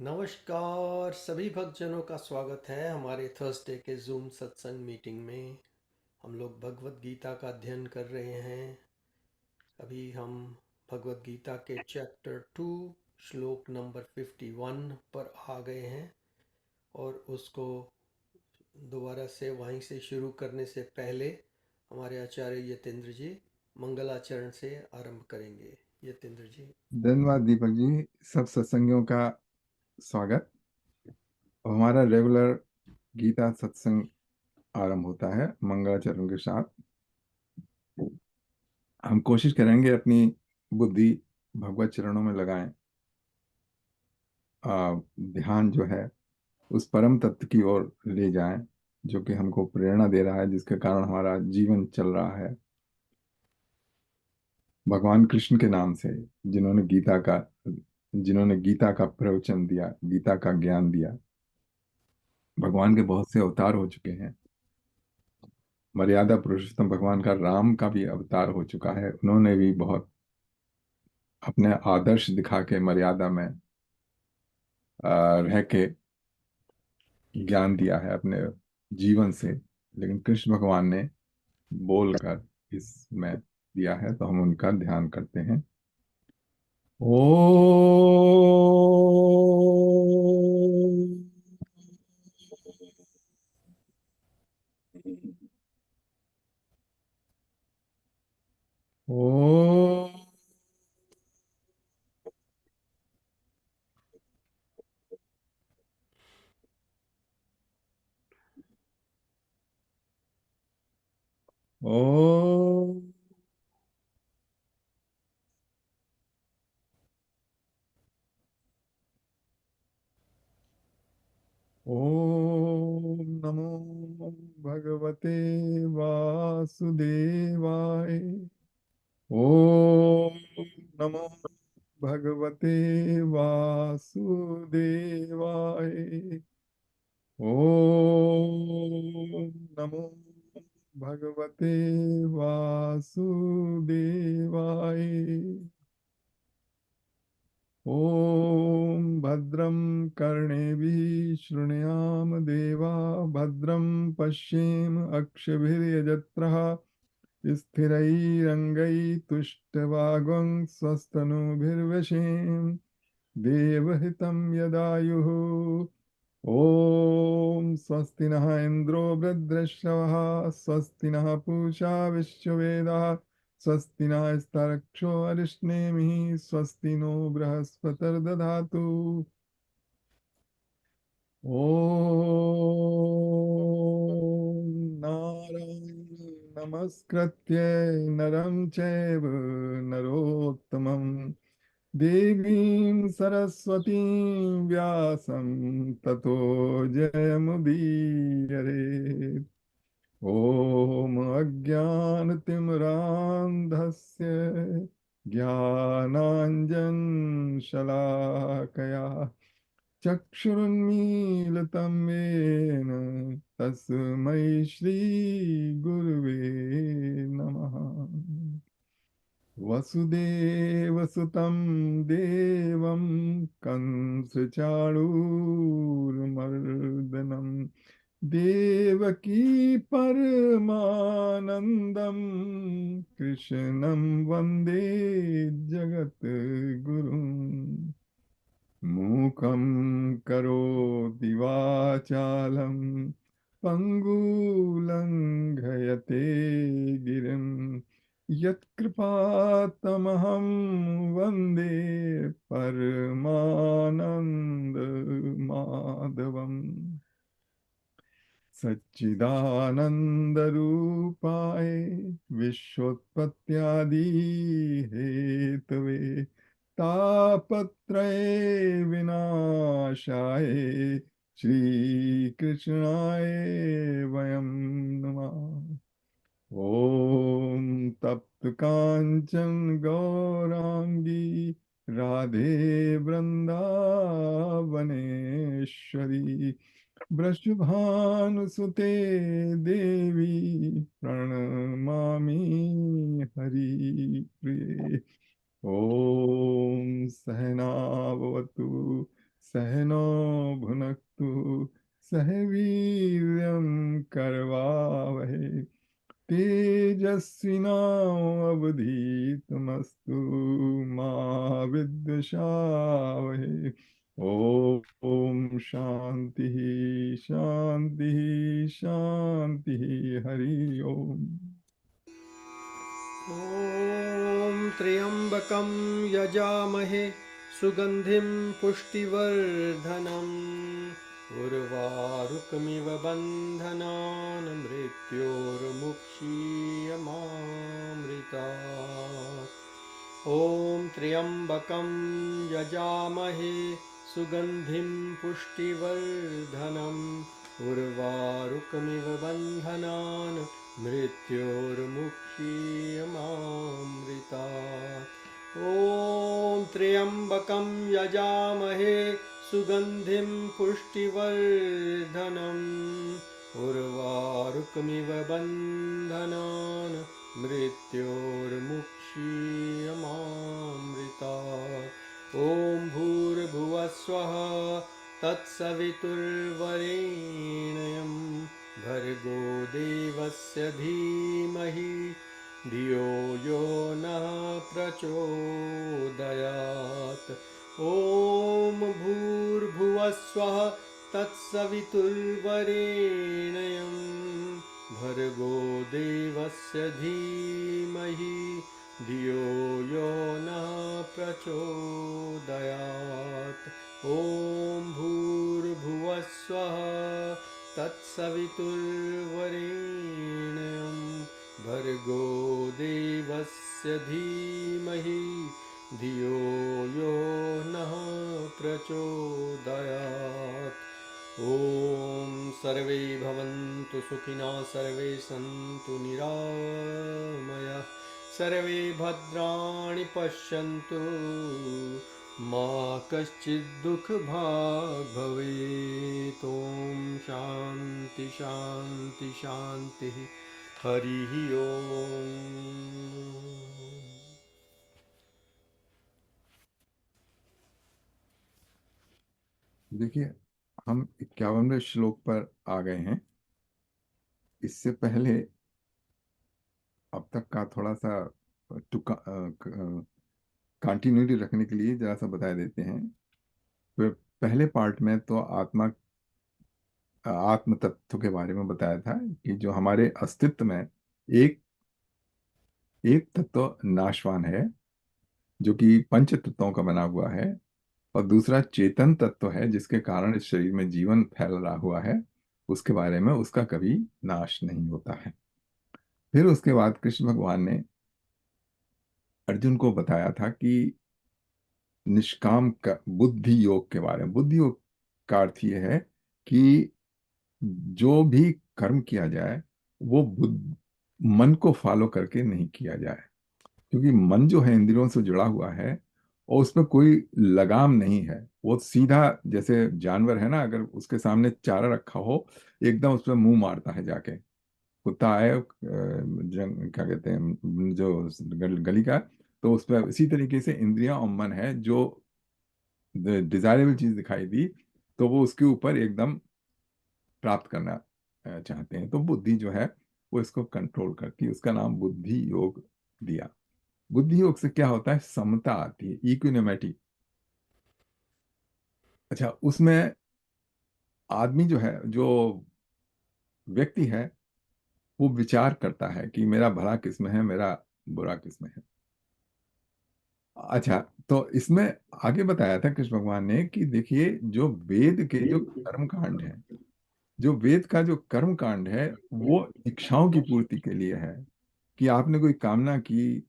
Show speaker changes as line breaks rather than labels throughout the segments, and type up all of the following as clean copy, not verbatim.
नमस्कार सभी भक्तजनों का स्वागत है हमारे थर्सडे के जूम सत्संग मीटिंग में। हम लोग भगवत गीता का अध्ययन कर रहे हैं। अभी हम भगवत गीता के चैप्टर 2 श्लोक नंबर 51 पर आ गए हैं और उसको दोबारा से वहीं से शुरू करने से पहले हमारे आचार्य यतेंद्र जी मंगलाचरण से आरंभ करेंगे। यतेंद्र जी।
धन्यवाद दीपक जी। सब सत्संगियों का स्वागत। हमारा रेगुलर गीता सत्संग आरंभ होता है मंगलाचरण के साथ। हम कोशिश करेंगे अपनी बुद्धि भगवत चरणों में लगाएं। ध्यान जो है उस परम तत्व की ओर ले जाएं जो कि हमको प्रेरणा दे रहा है, जिसके कारण हमारा जीवन चल रहा है। भगवान कृष्ण के नाम से जिन्होंने गीता का प्रवचन दिया, गीता का ज्ञान दिया। भगवान के बहुत से अवतार हो चुके हैं। मर्यादा पुरुषोत्तम भगवान का राम का भी अवतार हो चुका है। उन्होंने भी बहुत अपने आदर्श दिखा के मर्यादा में रह के ज्ञान दिया है अपने जीवन से। लेकिन कृष्ण भगवान ने बोलकर इसमें दिया है, तो हम उनका ध्यान करते हैं। ओ ओ ओ ओम नमो भगवते वासुदेवाय। ओम नमो भगवते वासुदेवाय। ओम नमो भगवते वासुदेवाय। ॐ भद्रं कर्णेभिः शृणुयाम देवा, भद्रं पश्येम अक्षभिर्यजत्रः, स्थिरैरङ्गैस्तुष्टवागं स्वस्तनूभिर्वशेम देवहितं यदायुः। ॐ स्वस्ति नः इन्द्रो वृद्धश्रवः, स्वस्ति नः पूषा विश्ववेदाः, स्वस्ति नस्तार्क्ष्यो अरिष्णेमिः, स्वस्ति नो बृहस्पतिर्दधातु। ॐ नारायणं नमस्कृत्य नरं चैव नरोत्तमं, देवीं सरस्वतीं व्यासं ततो जयमुदीरये। ॐ अज्ञानतिमिरान्धस्य ज्ञानाञ्जनशलाकया चक्षुरुन्मीलितं येन तस्मै श्रीगुरुवे नमः। वसुदेवसुतं देवं कंसचाणूरमर्दनं, देवकी परमानन्दं कृष्णं वन्दे जगद्गुरुम्। मूकं करोति वाचालं पङ्गुलङ्घयते गिरिं, यत्कृपातमहं वन्दे परमानन्दमाधवम्। सच्चिदानन्दरूपाय विश्वोत्पत्त्यादिहेतवे, तापत्रये विनाशाय श्रीकृष्णाय वयं नमः। ॐ तप्त काञ्चन गौरांगी राधे वृंदावनेश्वरी, वृषभानुसुते देवी प्रणमामि हरिप्रिये। ॐ सहनावतु सहनो भुनक्तु सह वीर्यं करवावहै तेजस्विनावधीतमस्तु मा विद्विषावहै। ओम शांति शांति शांति। हरि ओम।
ॐ त्र्यम्बकं यजामहे सुगन्धिं पुष्टिवर्धनम् उर्वारुकमिव बन्धनान् मृत्योर्मुक्षीयमामृतात्। ॐ त्र्यम्बकं यजामहे सुगन्धिं पुष्टिवर्धनम् उर्वारुकमिव बन्धनान् मृत्योर्मुक्षीयमामृतात्। ॐ त्र्यम्बकं यजामहे सुगन्धिं पुष्टिवर्धनम् उर्वारुकमिव बन्धनान् मृत्योर्मुक्षीयमामृतात्। ॐ भूर्भुवस्वः तत्सवितुर्वरेण्यं भर्गो देवस्य धीमहि धियो यो नः प्रचोदयात्। ॐ भूर्भुवस्वः तत्सवितुर्वरेण्यं भर्गो देवस्य धीमहि धियो यो नः प्रचोदयात्। ॐ भूर्भुवस्वः तत्सवितुर्वरेण्यं भर्गो देवस्य धीमहि धियो यो नः प्रचोदयात्। ॐ सर्वे भवन्तु सुखिनः सर्वे सन्तु निरामयाः सर्वे भद्राणि पश्यन्तु मा कश्चित् दुःखभाग् भवेत्। ॐ शान्ति शान्ति शान्तिः। हरिः ओम्।
देखिए, हम 51वें श्लोक पर आ गए हैं। इससे पहले अब तक का थोड़ा सा कंटिन्यूटी रखने के लिए जरा सा बता देते हैं। तो पहले पार्ट में तो आत्म तत्व के बारे में बताया था कि जो हमारे अस्तित्व में एक एक तत्व नाशवान है, जो कि पंच तत्वों का बना हुआ है, और दूसरा चेतन तत्व है जिसके कारण इस शरीर में जीवन फैल रहा हुआ है। उसके बारे में उसका कभी नाश नहीं होता है। फिर उसके बाद कृष्ण भगवान ने अर्जुन को बताया था कि निष्काम का बुद्धि योग के बारे में। बुद्धि योग का अर्थ यह है कि जो भी कर्म किया जाए वो मन को फॉलो करके नहीं किया जाए, क्योंकि मन जो है इंद्रियों से जुड़ा हुआ है और उसमें कोई लगाम नहीं है। वो सीधा जैसे जानवर है ना, अगर उसके सामने चारा रखा हो एकदम उस पर मुंह मारता है जाके। कुत्ता आए क्या कहते हैं जो गली का, तो उस पर इसी तरीके से इंद्रियां और मन है, जो डिजायरेबल चीज दिखाई दी तो वो उसके ऊपर एकदम प्राप्त करना चाहते हैं। तो बुद्धि जो है वो इसको कंट्रोल करती है। उसका नाम बुद्धि योग दिया। बुद्धि योग से क्या होता है? समता आती है, इक्विनेमिटी। अच्छा, उसमें आदमी जो है, जो व्यक्ति है, वो विचार करता है कि मेरा भला किस में है, मेरा बुरा किस में है। अच्छा, तो इसमें आगे बताया था कृष्ण भगवान ने कि देखिए, जो वेद के जो कर्म कांड है, जो वेद का जो कर्म कांड है, वो इच्छाओं की पूर्ति के लिए है। कि आपने कोई कामना की,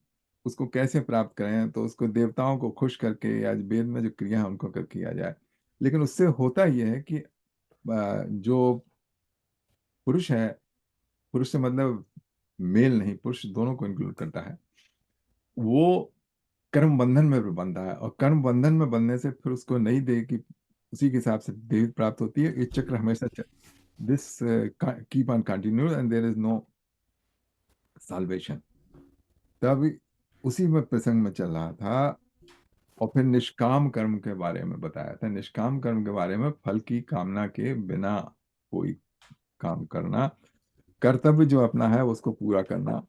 उसको कैसे प्राप्त करें, तो उसको देवताओं को खुश करके या वेद में जो क्रिया है उनको कर किया जाए। लेकिन उससे होता यह है कि जो पुरुष है, पुरुष से मतलब मेल नहीं, पुरुष दोनों को इंक्लूड करता है, वो कर्म बंधन में भी बंधा है। और कर्म बंधन में बंधने से फिर उसको नई देह की, उसी के हिसाब से देह प्राप्त होती है। ये चक्र हमेशा this keep on continue and there is no salvation. तब उसी में प्रसंग में चल रहा था और फिर निष्काम कर्म के बारे में बताया था। निष्काम कर्म के बारे में फल की कामना के बिना कोई काम करना, कर्तव्य जो अपना है उसको पूरा करना,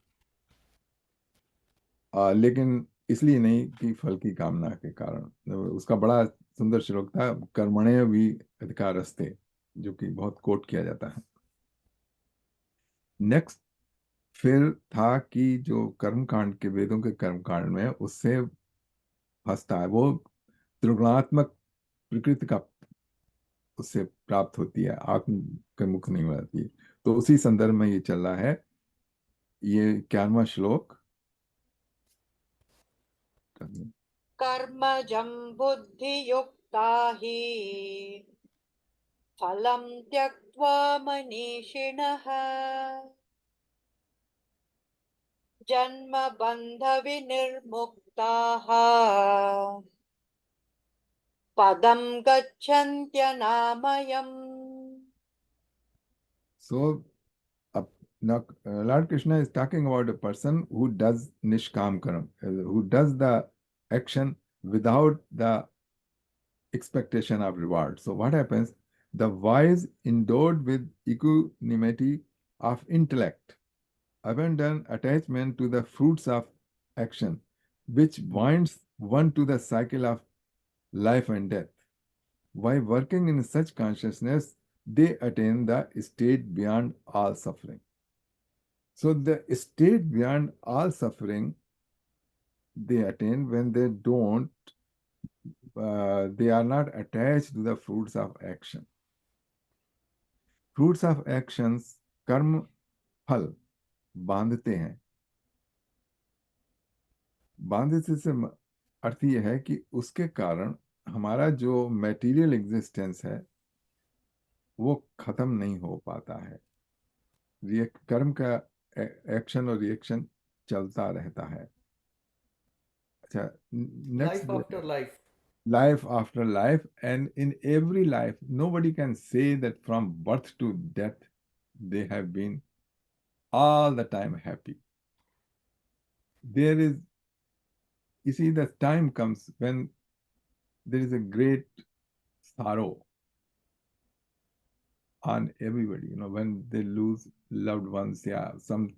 लेकिन इसलिए नहीं कि फल की कामना के कारण। उसका बड़ा सुंदर श्लोक था, कर्मण्य भी अधिकारस्ते, जो कि बहुत कोट किया जाता है। नेक्स्ट फिर था कि जो कर्मकांड के, वेदों के कर्मकांड में उससे फंसता है, वो त्रिगुणात्मक प्रकृति का उससे प्राप्त होती है, आत्म के मुख नहीं बनाती है। तो उसी संदर्भ में ये चल रहा है, ये 11वां श्लोक।
कर्मजं बुद्धियुक्ता हि फलं त्यक्त्वा मनीषिणः जन्मबन्धविनिर्मुक्ताः पदं गच्छन्त्यनामयम्।
So now Lord Krishna is talking about a person who does nishkam karam, who does the action without the expectation of reward. So what happens? The wise endowed with equanimity of intellect abandon attachment to the fruits of action, which binds one to the cycle of life and death. By working in such consciousness, they attain the state beyond all suffering. So the state beyond all suffering they attain when they don't, they are not attached to the fruits of action. Fruits of actions, कर्म फल बांधते हैं। बांधते से अर्थ यह है कि उसके कारण हमारा जो मेटीरियल एग्जिस्टेंस है वो खत्म नहीं हो पाता है। कर्म का एक्शन और रिएक्शन चलता रहता है। अच्छा,
Life
next,
after life.
life after life, and in every life nobody can say that from birth to death they have been all the time happy. There is, you see, the time comes when there is a great sorrow on everybody, when they lose loved ones. Yeah, some,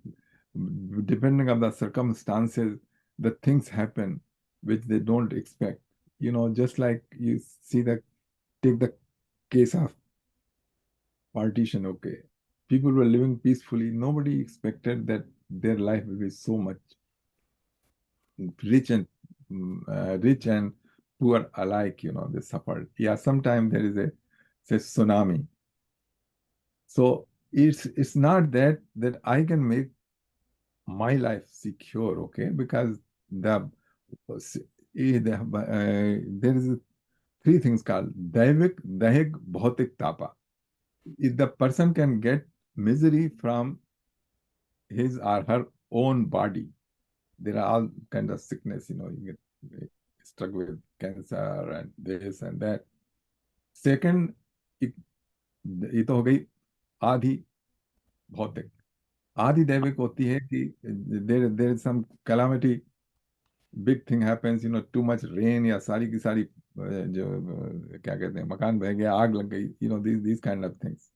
depending on the circumstances, the things happen which they don't expect. Just like you see take the case of partition. Okay, people were living peacefully. Nobody expected that their life will be so much rich and rich and poor alike. They suffered. Yeah, sometimes there is a say tsunami. So it's not that I can make my life secure. Okay, because there is three things called daivik, dahic, bhautik, tapa. If the person can get misery from his or her own body, there are all kind of sickness, you get struck with cancer and this and that. Second, ये तो हो गई आधी भौतिक। आधी दैविक होती है कि there is some calamity, big thing happens, too much rain, या सारी की सारी जो क्या कहते हैं, मकान बह गया, आग लग गई, these kind of things.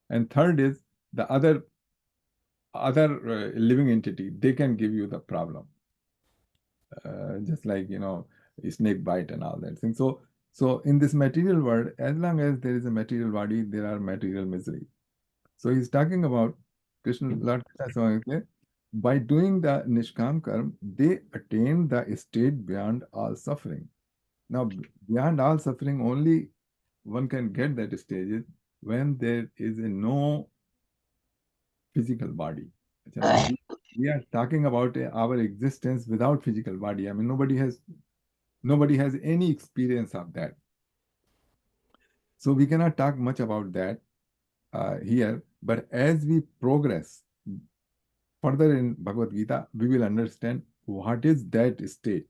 And third is the other living entity, they can give you the problem, just like snake bite and all that thing. So in this material world, as long as there is a material body, there are material misery. So he's talking about Lord Krishna is saying that by doing the nishkam karma, they attain the state beyond all suffering. Now, beyond all suffering, only one can get that stage when there is a no physical body. Now, we are talking about our existence without physical body. I mean, nobody has any experience of that. So we cannot talk much about that here. But as we progress further in Bhagavad Gita, we will understand what is that state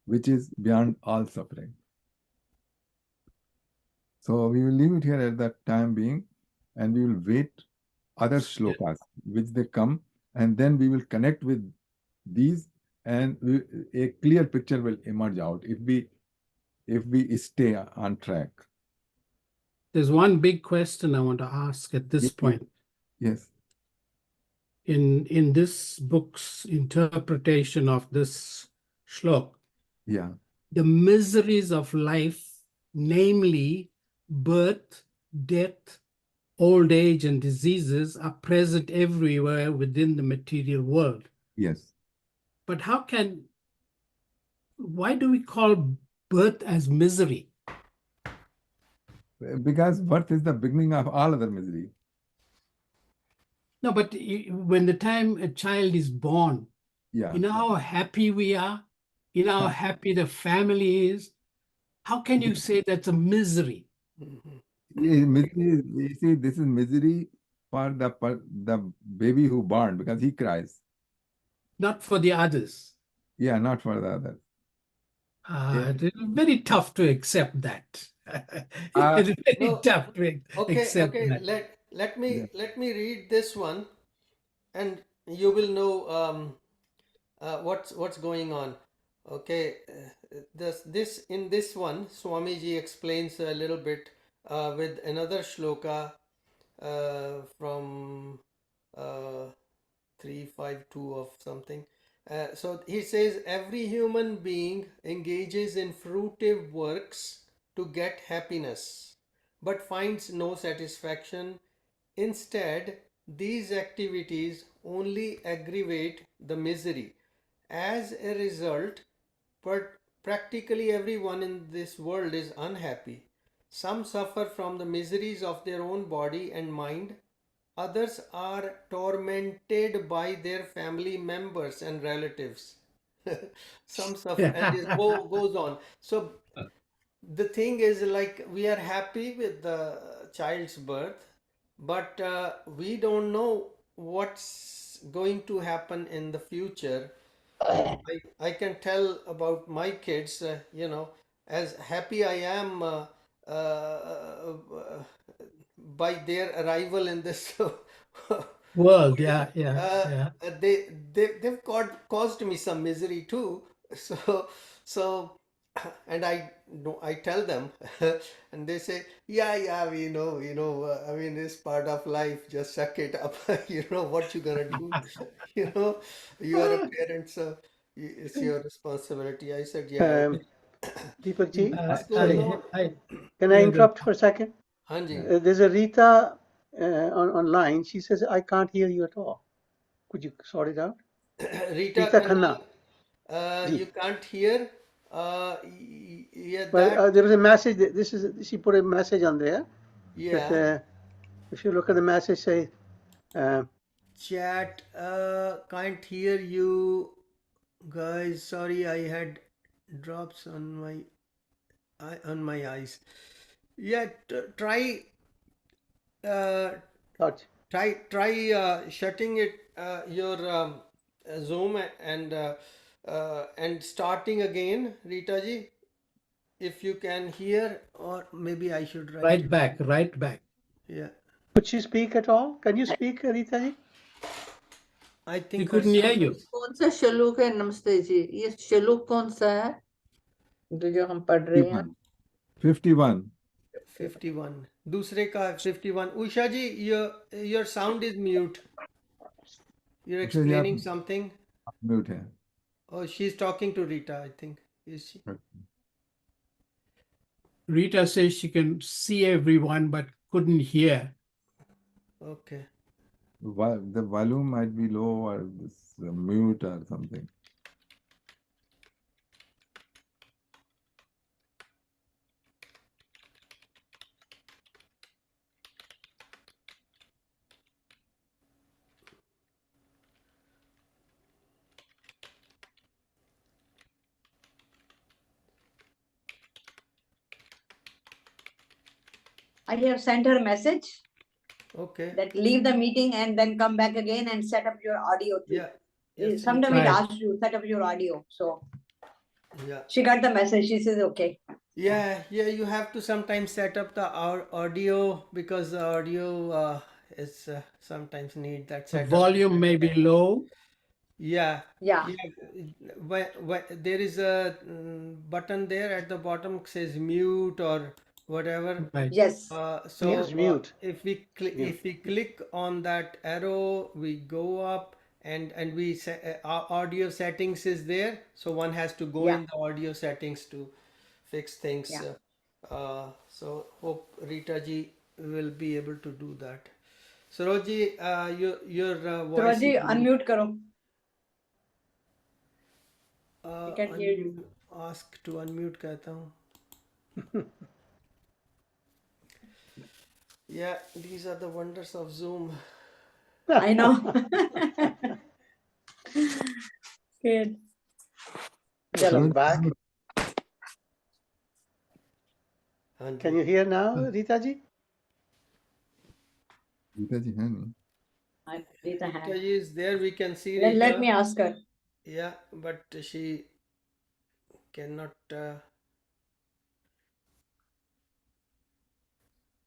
which is beyond all suffering. So we will leave it here at that time being, and we will wait other shlokas which they come, and then we will connect with these and a clear picture will emerge out if we stay on track.
There's one big question I want to ask at this point.
Yes.
In this book's interpretation of this shlok,
Yeah.
the miseries of life, namely birth, death, old age, and diseases, are present everywhere within the material world.
Yes.
But why do we call birth as misery?
Because birth is the beginning of all other misery.
No, but when the time a child is born,
Yeah.
you know how happy we are? You know how happy the family is? How can you say that's a misery?
Misery, you see, this is misery for the baby who born because he cries.
Not for the others.
Yeah, not for the others.
It's very tough to accept that. It's very
No,
tough to accept
okay.
that.
Let me read this one, and you will know what's going on. Okay, this in this one, Swamiji explains a little bit with another shloka from 352 of something. So he says, every human being engages in fruitive works to get happiness, but finds no satisfaction. Instead, these activities only aggravate the misery. As a result, practically everyone in this world is unhappy. Some suffer from the miseries of their own body and mind. Others are tormented by their family members and relatives. Some suffer, and it goes on. So the thing is, like, we are happy with the child's birth, but we don't know what's going to happen in the future. I can tell about my kids, as happy I am by their arrival in this
World, yeah.
they've caused me some misery too. So and I know, I tell them and they say, yeah, I mean, it's part of life, just suck it up. You know what you gonna do. you know you are a parent, so it's your responsibility. I said, yeah, okay.
Deepak ji,
What's
sorry,
going on?
can I interrupt for a second?
Hanji.
There's a Rita online. She says, I can't hear you at all. Could you sort it out?
Rita
Rita Khanna.
you can't hear. Yeah,
Well, there was a message. She put a message on there.
yeah.
That, if you look at the message, say,
Chat, can't hear you guys. Sorry, I had drops on my eyes. Yeah, try
touch.
try shutting it your Zoom and starting again, Rita ji, if you can hear, or maybe I should write it.
Right back.
Yeah,
Could she speak at all? Can you speak, Rita ji?
I
We
think
couldn't hear you.
कौन सा श्लोक है? नमस्ते जी, ये श्लोक कौन सा है जो हम पढ़ रहे हैं?
51.
51 दूसरे का 51. Usha ji, your sound is mute. You're explaining something.
Mute hai.
Oh, she's talking to Rita, I think. Is she?
Rita says she can see everyone but couldn't hear.
Okay.
The volume might be low or this mute or something.
I have sent her a message
Okay.
that leave the meeting and then come back again and set up your audio too.
Yeah. Yes,
Sometime
Right.
it asks you set up your audio. So
yeah.
she got the message. She says okay.
Yeah, you have to sometimes set up the audio, because the audio is sometimes need that
The
setup.
volume may be low.
Yeah,
Yeah.
there is a button there at the bottom says mute or whatever.
Right.
Yes.
Yes, mute.
If we
Mute.
if we click on that arrow, we go up and we our audio settings is there. So one has to go
Yeah.
in the audio settings to fix things.
Yeah.
So hope Rita ji will be able to do that. Saroji, your voice
Suraj ji,
is
unmute karo. We can hear you.
ask to unmute कहता हूँ. Yeah, these are the wonders of Zoom.
I know. Good.
She's
Chalo.
back.
हाँ
Can
ji.
you hear now, Rita ji?
Gita जी है नहीं?
Rita
Rita
hand.
ji is there. We can see
Let
Rita.
me ask her.
Yeah, but she cannot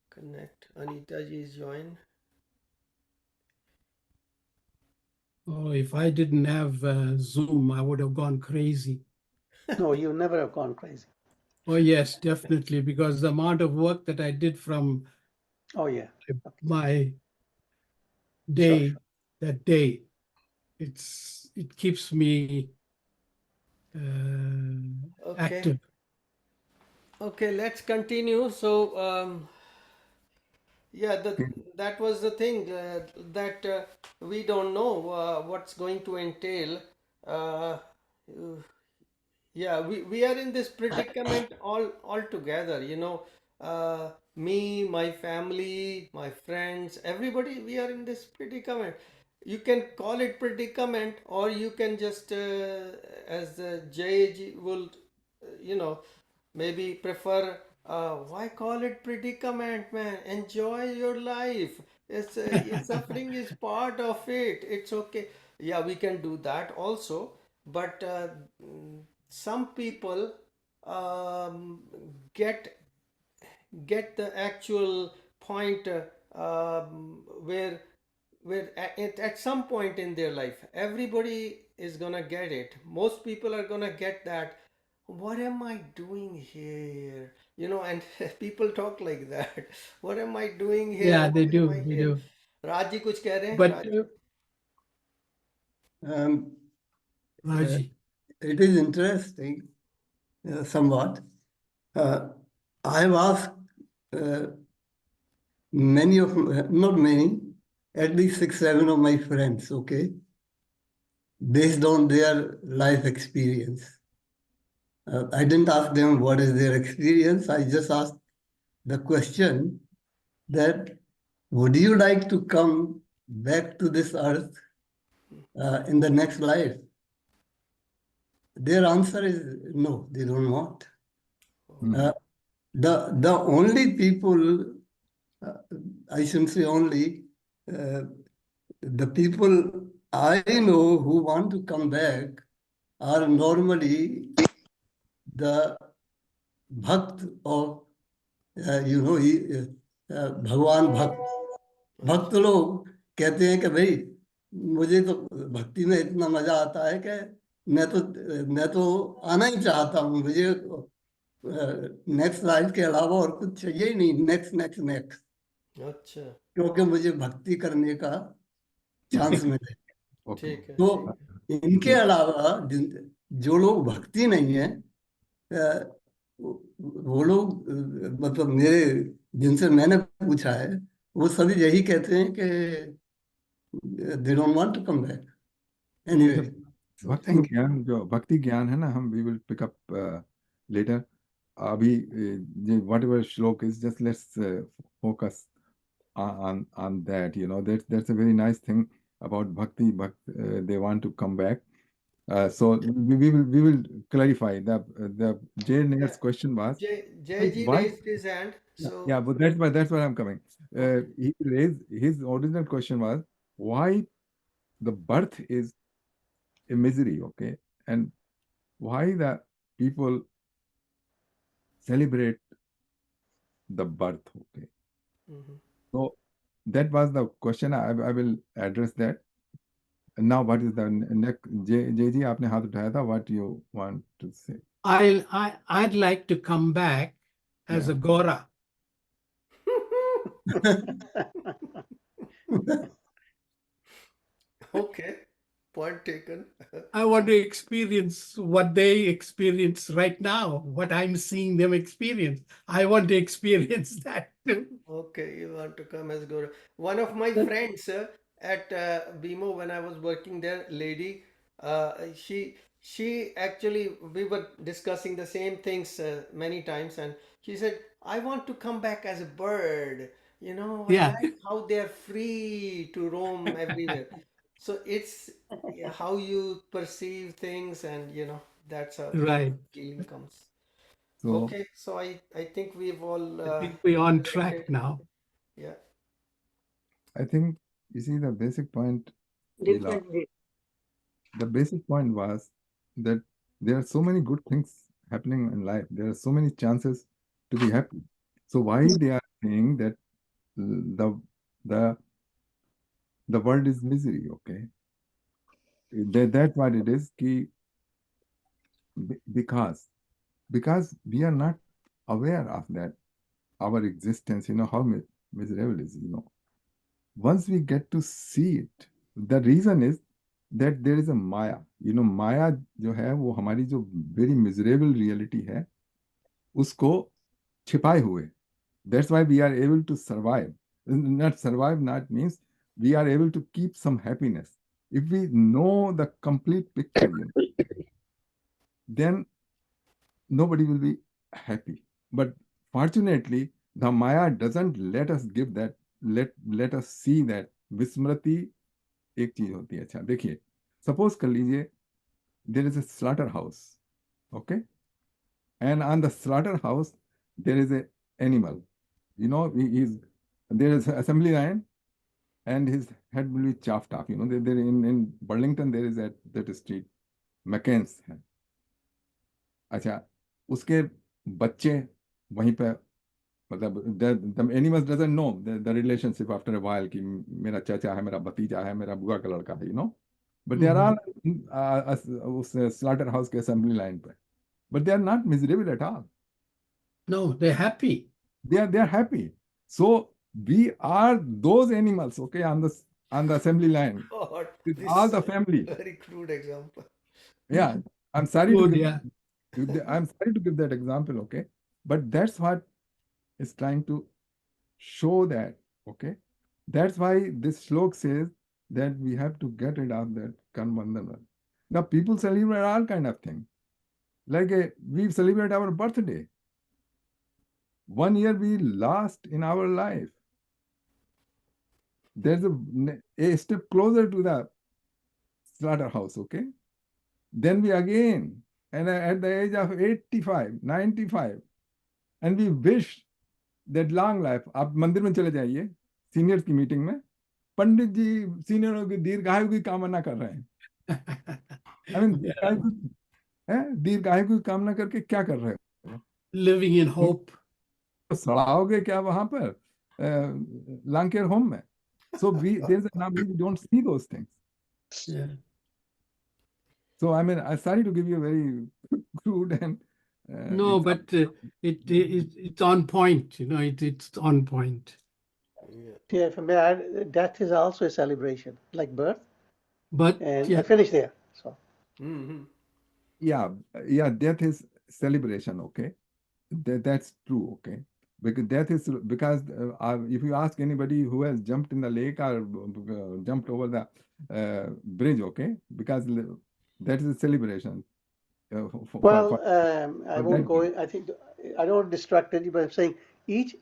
connect. Anita ji is joined.
Oh, if I didn't have Zoom, I would have gone crazy.
No, you never have gone crazy.
Oh, yes, definitely, because the amount of work that I did from
Oh, yeah.
my day,
Sure.
that day, it keeps me
Okay.
active.
Okay, let's continue. So, yeah, that was the thing that we don't know what's going to entail. Uh, yeah, we are in this predicament all together, me, my family, my friends, everybody, we are in this predicament. You can call it predicament, or you can just as Jay will maybe prefer, why call it predicament, man? Enjoy your life. Suffering is part of it. It's okay. Yeah, we can do that also. But some people um, get the actual point where at some point in their life everybody is gonna get it. Most people are gonna get that, what am I doing here, and people talk like that. What am I doing here?
Yeah, they
Why am
do.
I
They
here?
do.
Raji कुछ कह रहे हैं?
But
Raj?
Raji,
It is interesting, somewhat. I have asked many of, not many, at least 6, 7 of my friends, okay, based on their life experience. I didn't ask them what is their experience. I just asked the question that, would you like to come back to this earth in the next life? Their answer is no, they don't want. The only people, I shouldn't say only, the people I know who want to come back are normally the bhakt of, भगवान भक्त लोग कहते हैं कि भाई मुझे तो भक्ति में इतना मजा आता है कि मैं तो आना ही चाहता हूँ, मुझे नेक्स्ट लाइफ के अलावा और कुछ चाहिए ही नहीं, नेक्स्ट नेक्स्ट नेक्स्ट,
अच्छा,
क्योंकि मुझे भक्ति करने का चांस मिले।
ओके
ठीक है,
तो
ठीक है।
इनके अलावा जो लोग भक्ति नहीं है, वो लोग मतलब मेरे जिनसे मैंने पूछा है, वो सभी यही कहते हैं कि they don't want to come back. Anyway.
भक्ति ज्ञान है ना, हम we will pick up later. अभी whatever श्लोक is, just let's focus on that. That's a very nice thing about bhakti. They want to come back. So we will clarify. The Jay Nayar's question was,
Jay ji
why?
raised his hand. So
Yeah, but that's where I'm coming. He raised his original question was, why the birth is a misery, okay, and why the people celebrate the birth, okay.
Mhm.
So that was the question. I will address that. Now, what is the next? JG, आपने हाथ उठाया था. What you want to say?
I'd like to come back as a Gora.
Okay, point taken.
I want to experience what they experience right now, what I'm seeing them experience. I want to experience that too.
Okay, you want to come as Gaurav. One of my friends at BMO when I was working there, lady, she actually we were discussing the same things many times, and she said, "I want to come back as a bird. You know, I
Yeah.
like how they are free to roam everywhere." So it's how you perceive things, and that's how
Right.
feeling comes.
So
Okay, so I think we've all
I think we're on
related.
track now.
Yeah.
I think you see the basic point, Leela.
Different.
The basic point was that there are so many good things happening in life. There are so many chances to be happy. So why they are saying that the the the world is misery? Okay, that's what it is. Because we are not aware of that our existence. How miserable is. Once we get to see it, the reason is that there is a Maya. Maya जो है वो हमारी जो very miserable reality है उसको छिपाए हुए. That's why we are able to survive. Not survive, not means we are able to keep some happiness. If we know the complete picture, then nobody will be happy. But fortunately, the Maya doesn't let us give that, let us see that. विस्मृति एक चीज होती है. अच्छा देखिए, suppose कर लीजिए there is a slaughterhouse, okay, and on the slaughterhouse there is a animal. There is an assembly line, and his head will be chopped off. There in Burlington there is that street, McCain's है. अच्छा, उसके बच्चे वहीं पे, मतलब the animals doesn't know the relationship after a while कि मेरा चाचा है, मेरा भतीजा है, मेरा बुआ का लड़का है, but they are all उस slaughter house के assembly line पे, but they are not miserable at all.
No, they're happy.
They are happy. So we are those animals, okay, on the assembly line
God,
with
this
all the family.
very crude example.
Yeah, I'm sorry to
Good,
give,
yeah.
I'm sorry to give that example, okay, but that's what is trying to show that, okay. That's why this shlok says that we have to get rid of that karmabandhana. Now people celebrate all kind of things. Like we celebrate our birthday. 1 year we lost in our life. There's a step closer to the slaughterhouse, okay? Then we again, and at the age of 85, 95, and we wish that long life. आप मंदिर में चले जाइए, seniors की meeting में, पंडित जी सीनियरों की दीर्घायु की कामना कर रहे हैं. I mean, दीर्घायु की कामना करके क्या कर रहे हो?
Living in hope.
सड़ाओगे क्या वहां पर लॉन्ग केयर होम में? So we don't see those things.
Yeah.
So I mean, I'm sorry to give you a very crude and
No, but it's on point. It's on point.
Yeah, if I may add, death is also a celebration, like birth.
But
And
yeah,
I finished there. So
yeah, death is celebration, okay? That's true, okay? Because death is if you ask anybody who has jumped in the lake or jumped over the bridge, okay, because that is a celebration.
I won't go in. I think I don't want to distract you, but I'm saying each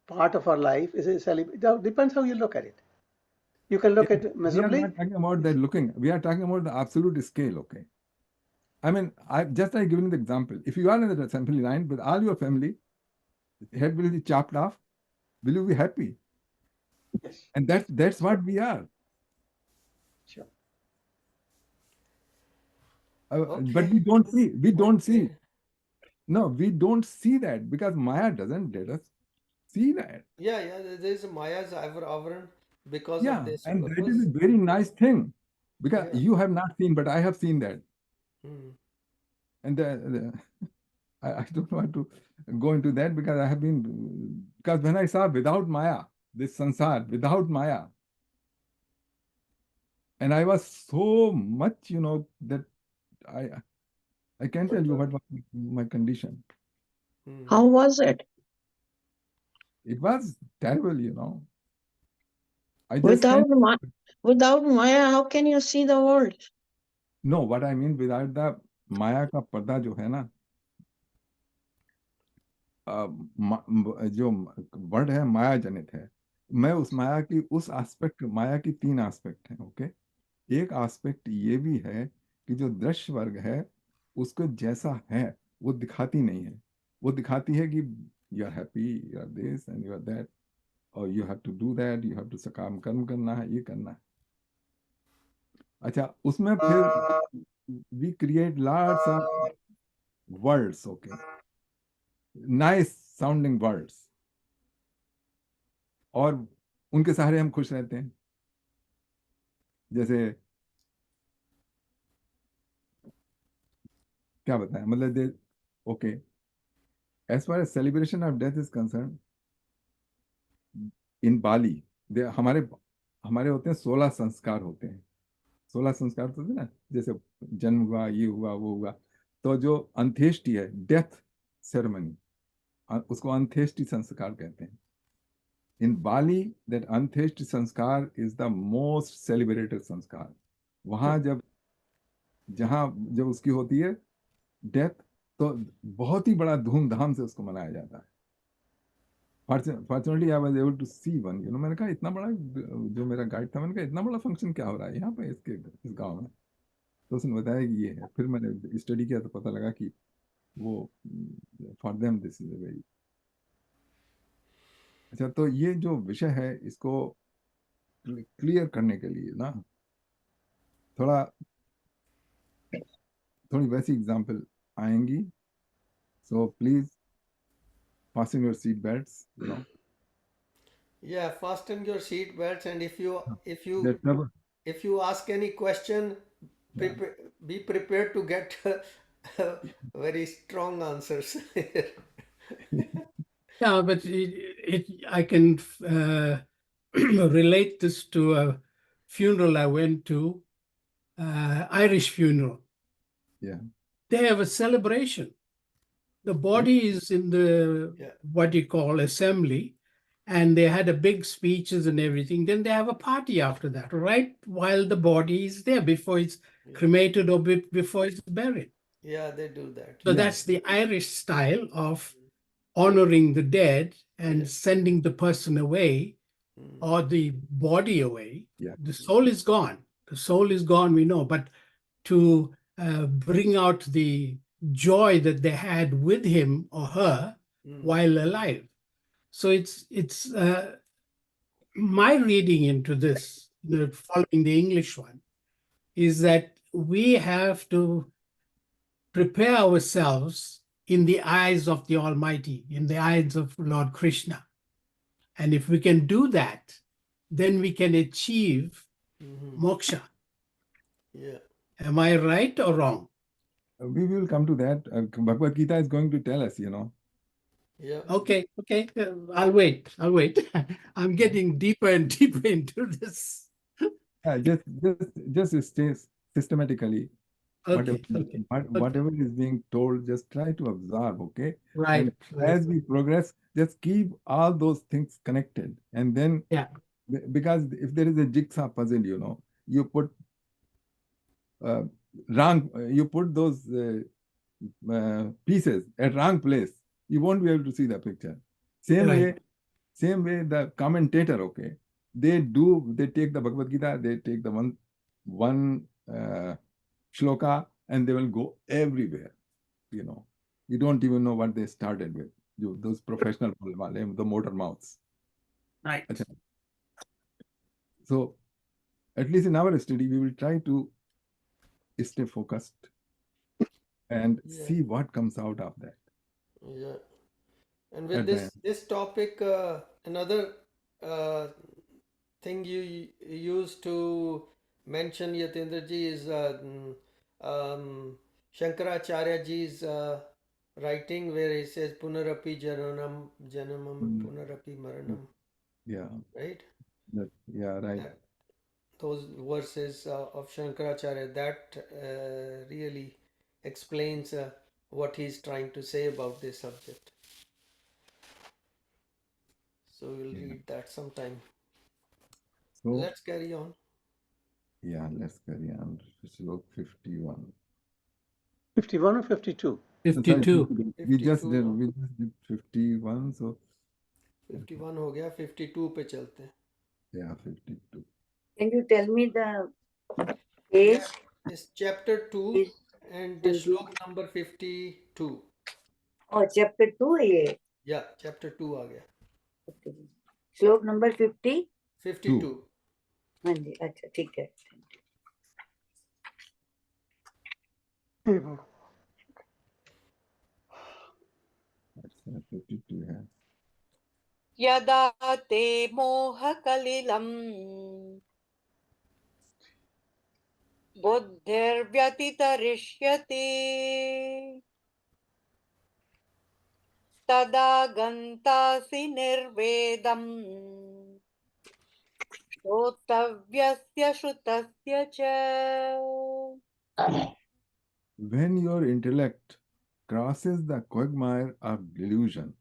part of our life is a celebration. It depends how you look at it. You can look at it miserably.
We are not talking about that looking. We are talking about the absolute scale, okay? I mean, I've just like given the example. If you are in the assembly line with all your family, head will be chopped off, will you be happy?
Yes.
And that's what we are.
Sure.
But we don't see. No, we don't see that because Maya doesn't let us see that.
Yeah, there's a Maya's Avaran because
Yeah,
of this
and that
purpose.
is a very nice thing. because
Yeah.
you have not seen, but I have seen that.
Hmm.
And I don't want to go into that because I have been, because when I saw without Maya, this sansar, without Maya, and I was so much, that I I can't tell you what was my condition.
Hmm.
How was it?
It was terrible. I just
Without
can't.
without Maya, how can you see the world?
No, what I mean without the Maya का पर्दा जो है ना, जो word है माया जनित है। मैं उस माया की उस एस्पेक्ट, माया की 3 एस्पेक्ट हैं, ओके। एक एस्पेक्ट ये भी है कि जो दृश्य वर्ग है उसको जैसा है वो दिखाती नहीं है। वो दिखाती है कि you are happy, you are this and you are that, और you have to do that, you have to सकाम कर्म करना है, ये करना है। अच्छा, उसमें फिर we create lots of words, okay, nice sounding words, और उनके सहारे हम खुश रहते हैं। जैसे क्या बताएं, मतलब they, okay, as far as celebration of death is concern, in Bali they हमारे हमारे होते हैं 16 संस्कार होते हैं। 16 संस्कार तो होते हैं ना, जैसे जन्म हुआ, ये हुआ, वो हुआ। तो जो अंत्येष्टि है, डेथ सेरेमनी, उसको अंत्येष्टि संस्कार कहते हैं। इन बाली दैट अंत्येष्टि संस्कार इज द मोस्ट सेलिब्रेटेड संस्कार। वहां जब उसकी होती है डेथ, तो बहुत ही बड़ा धूमधाम से उसको मनाया जाता है। Fortunately I was able to see one, मैंने कहा इतना बड़ा, जो मेरा गाइड था, मैंने कहा इतना बड़ा फंक्शन क्या हो रहा है यहाँ पे इस गांव में। तो उसने बताया कि ये है। फिर मैंने स्टडी किया तो पता लगा कि वो for them this is very अच्छा। तो ये जो विषय है इसको क्लियर करने के लिए ना थोड़ी वैसी एग्जांपल आएंगी। So please fasten your seat belts.
Yeah, fasten your seat belts, and
That never,
if you ask any question,
yeah.
be prepared to get very strong answers.
Yeah, but I can relate this to a funeral I went to, Irish funeral.
Yeah.
They have a celebration. The body is in the
Yeah.
what you call assembly, and they had a big speeches and everything. Then they have a party after that, right while the body is there, before it's cremated or before it's buried.
Yeah, they do that.
So
Yeah.
that's the Irish style of honoring the dead and
Yeah.
sending the person away or the body away.
Yeah.
The soul is gone. The soul is gone, we know, but to bring out the joy that they had with him or her while alive. So it's my reading into this, following the English one, is that we have to prepare ourselves in the eyes of the Almighty, in the eyes of Lord Krishna. And if we can do that, then we can achieve moksha.
Yeah.
Am I right or wrong?
We will come to that. Bhagavad Gita is going to tell us.
Yeah.
Okay. I'll wait. I'm getting deeper and deeper into this.
Just stay systematically.
Okay.
Whatever is being told, just try to observe, okay?
Right.
And as we progress, just keep all those things connected. And then, because if there is a jigsaw puzzle, you put you put those pieces at wrong place, you won't be able to see the picture. Same way the commentator, okay, they take the Bhagavad Gita, they take the one shloka, and they will go everywhere. You don't even know what they started with. Those professional, the motor mouths.
Right.
So at least in our study, we will try to stay focused and see what comes out of that.
Yeah. And with this topic, another thing you use to mention Yatendra ji is Shankaracharya ji's writing where he says Punarapi Janamam Punarapi Maranam,
Yeah,
right?
yeah, right.
Those verses of Shankaracharya, that really explains what he's trying to say about this subject. So we'll read that sometime.
So,
Let's carry on.
yeah, let's carry on. Slok 51.
51 or 52?
52.
We just
52
did,
no?
we just did 51, so
51 हो गया, 52 पे चलते हैं.
yeah, 52.
Can you tell me the page?
Yeah, it's chapter 2 and the shlok number 52.
Oh, chapter 2 है ये.
Yeah, chapter 2 आ गया.
श्लोक number 52.
52.
हाँ जी, अच्छा ठीक है.
अच्छा 52 है.
यदा ते मोहकलिलम् बुद्धिर्व्यतितरिष्यति तदा गन्तासि निर्वेदम् श्रोतव्यस्य श्रुतस्य च.
When your intellect crosses the quagmire of delusion,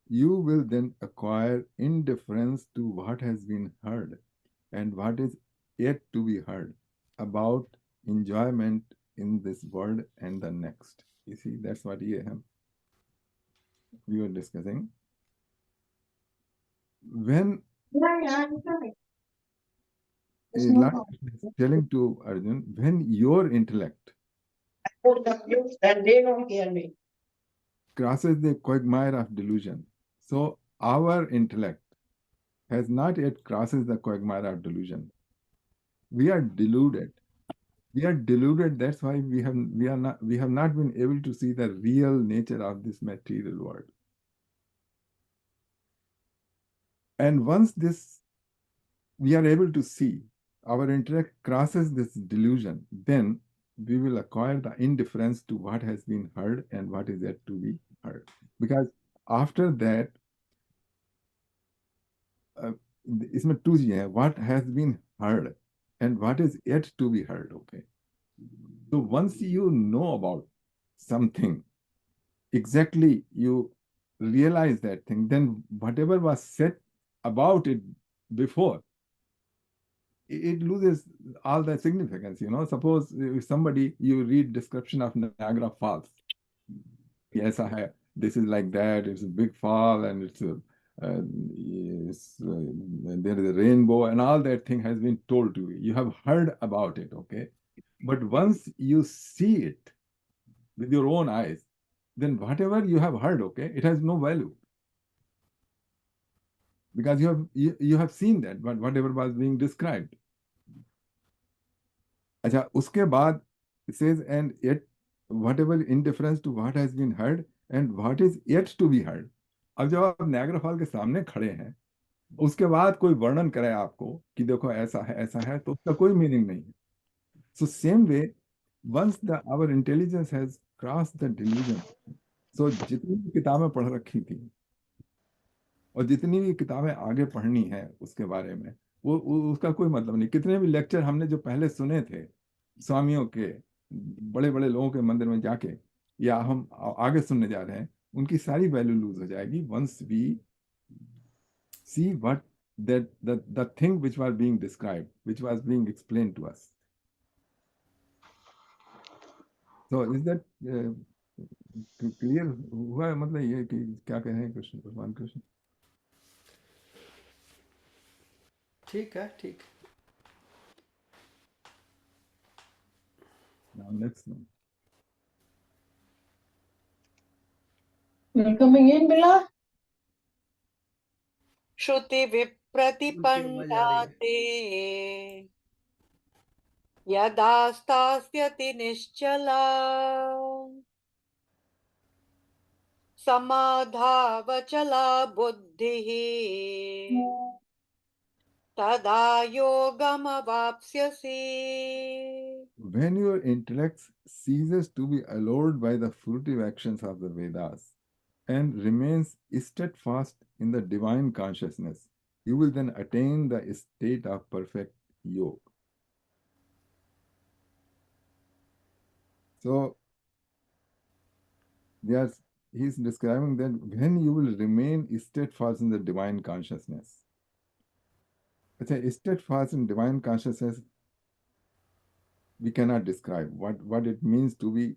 you will then acquire indifference to what has been heard and what is yet to be heard about enjoyment in this world and the next. You see, that's what we were discussing. When Lord is telling to Arjun, when your intellect crosses the quagmire of delusion, so our intellect has not yet crosses the quagmire of delusion. We are deluded. We are deluded. That's why we have not been able to see the real nature of this material world. And once we are able to see, our intellect crosses this delusion, then we will acquire the indifference to what has been heard and what is yet to be heard. Because after that, इसमें two चीजें हैं, what has been heard and what is yet to be heard. Okay. So once you know about something, exactly you realize that thing, then whatever was said about it before, it loses all the significance. Suppose if somebody, you read description of Niagara Falls. Yes, this is like that, it's a big fall and there is a rainbow and all that thing has been told to you. You have heard about it, okay? But once you see it with your own eyes, then whatever you have heard, okay, it has no value. Because you have seen that, but whatever was being described. अच्छा, उसके बाद it says, and yet whatever indifference to what has been heard and what is yet to be heard. अब जब आप Niagara fall के सामने खड़े हैं, उसके बाद कोई वर्णन करे आपको कि देखो ऐसा है, तो उसका कोई मीनिंग नहीं है. So same way, once our intelligence has crossed the delusion, so जितनी भी किताबें पढ़ रखी थी और जितनी भी किताबें आगे पढ़नी है उसके बारे में, वो उसका कोई मतलब नहीं. कितने भी लेक्चर हमने जो पहले सुने थे स्वामियों के, बड़े बड़े लोगों के मंदिर में जाके, या हम आगे सुनने जा रहे हैं, उनकी सारी वैल्यू लूज हो जाएगी once we see what the thing which was being described, which was being explained to us. So is that clear हुआ है? मतलब ये कि क्या कह रहे हैं कृष्ण भगवान कृष्ण?
ठीक है, ठीक.
Now next one.
You're coming in, Bila?
श्रुति विप्रतिपन्ना ते यदा स्थास्यति निश्चला समाधावचला बुद्धिः तदा योगमवाप्स्यसि.
When your intellect ceases to be allured by the fruitive actions of the Vedas and remains steadfast in the divine consciousness, you will then attain the state of perfect yoga. So, he's describing that when you will remain steadfast in the divine consciousness. Steadfast in divine consciousness, we cannot describe what it means to be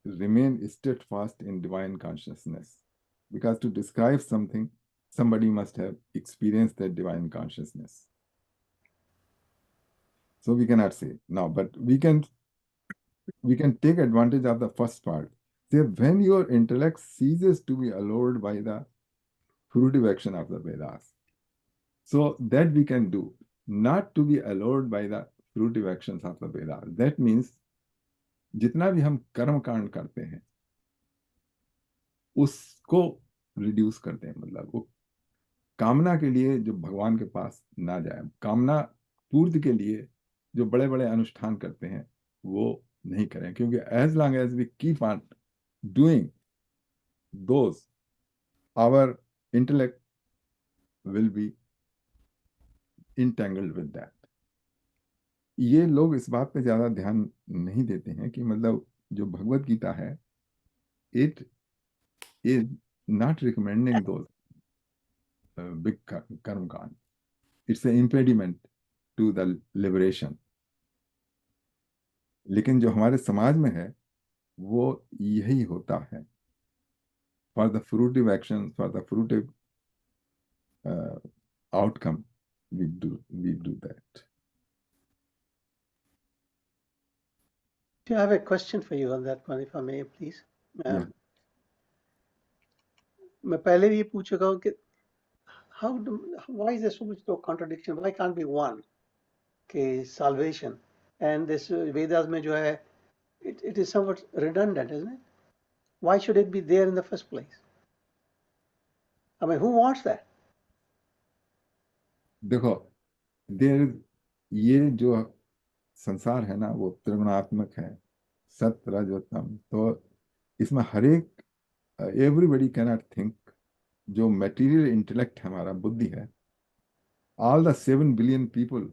remain steadfast in divine consciousness. Because to describe something, somebody must have experienced that divine consciousness. So we cannot say now, but we can take advantage of the first part. Say when your intellect ceases to be allured by the fruitive action of the Vedas. So that we can do, not to be allured by the fruitive actions of the Vedas. That means जितना भी हम कर्म कांड करते हैं उसको reduce करते हैं, मतलब वो कामना के लिए जो भगवान के पास ना जाए, कामना पूर्ति के लिए जो बड़े बड़े अनुष्ठान करते हैं वो नहीं करें, क्योंकि as long as we keep on doing those, our intellect will be entangled with that. ये लोग इस बात पे ज्यादा ध्यान नहीं देते हैं कि मतलब जो भगवत गीता है, it is not recommending those big karma kand. It's a impediment to the liberation. लेकिन जो हमारे समाज में है वो यही होता है. For the fruitive action, for the fruitive outcome, we do that.
I have a question for you on that one, if I may, please.
Yeah.
मैं पहले भी ये पूछ चुका हूँ कि why is there so much contradiction? Why can't be one? Okay, salvation. And this Vedas में जो है, it is somewhat redundant, isn't it? Why should it be there in the first place? I mean, who wants that?
देखो, ये जो संसार है ना वो त्रिगुणात्मक है, सत्य रज तम. तो इसमें हर एक एवरीबडी कैनॉट थिंक. जो मटेरियल इंटेलेक्ट हमारा बुद्धि है, all the 7 billion people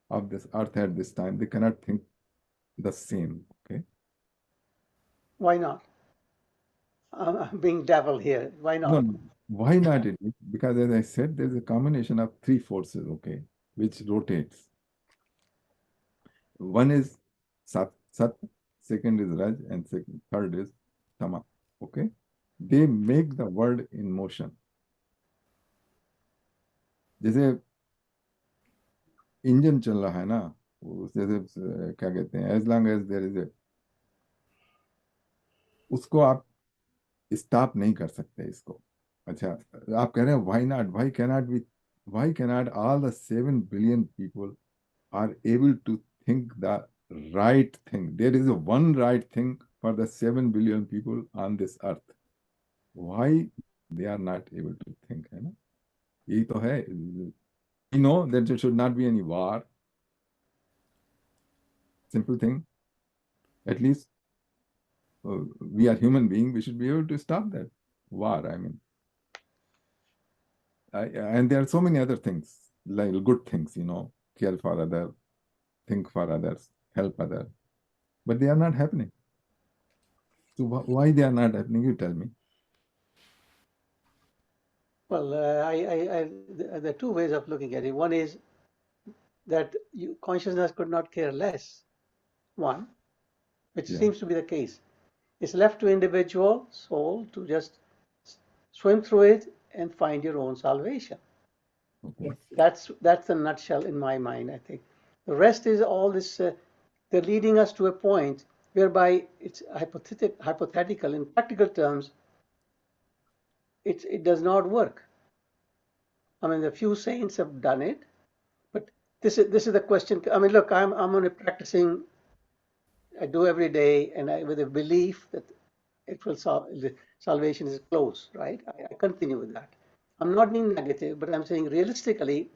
of this earth at this time, they cannot think the same. Okay,
Why not? I'm being devil here. Why not?
no, why not? Because as I said, there's a combination of 3 forces, okay, which rotates. One is sat, second is raj, and third is tama. Okay, they make the world in motion. जैसे engine चल रहा है ना, जैसे क्या कहते हैं, as long as there is a, उसको आप स्टॉप नहीं कर सकते इसको. अच्छा, आप कह रहे हैं why not, why cannot all the 7 billion people are able to think the right thing. There is one right thing for the 7 billion people on this earth. Why they are not able to think, है ना? यही तो है. We know that there should not be any war. Simple thing. At least we are human beings. We should be able to stop that war. I mean, and there are so many other things, like good things, care for others, think for others, help others, but they are not happening. So why they are not happening? You tell me.
Well, there are 2 ways of looking at it. One is that consciousness could not care less. One, which seems to be the case. It's left to individual soul to just swim through it and find your own salvation.
Okay.
That's the nutshell in my mind, I think. The rest is all this, they're leading us to a point whereby it's hypothetical. In practical terms, it does not work. I mean, the few saints have done it, but this is the question. I mean, look, I'm only practicing. I do every day, and with a belief that it will salvation is close, right? I continue with that. I'm not being negative, but I'm saying realistically,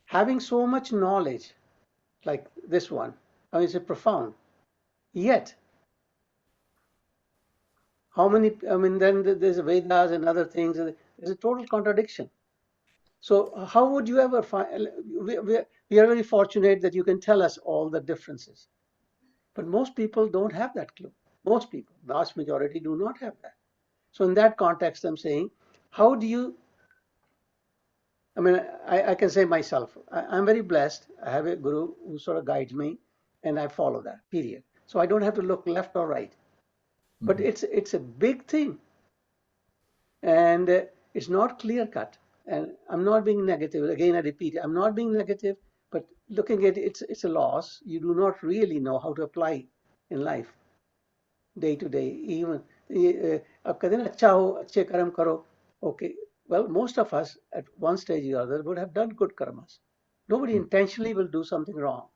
having so much knowledge like this one, I mean, it's profound. Yet, how many, I mean, then there's Vedas and other things, there's a total contradiction. So how would you ever find, we are very fortunate that you can tell us all the differences. But most people don't have that clue. Most people, vast majority do not have that. So in that context, I'm saying, how do you, I mean, I can say myself, I'm very blessed. I have a guru who sort of guides me and I follow that, period. So I don't have to look left or right. But it's a big thing. And it's not clear cut. And I'm not being negative. Again, I repeat, I'm not being negative, but looking at it, it's a loss. You do not really know how to apply in life, day to day. Even ab कहते हैं ना अच्छा हो अच्छे कर्म करो. Okay, well, most of us at one stage or other would have done good karmas. Nobody intentionally will do something wrong.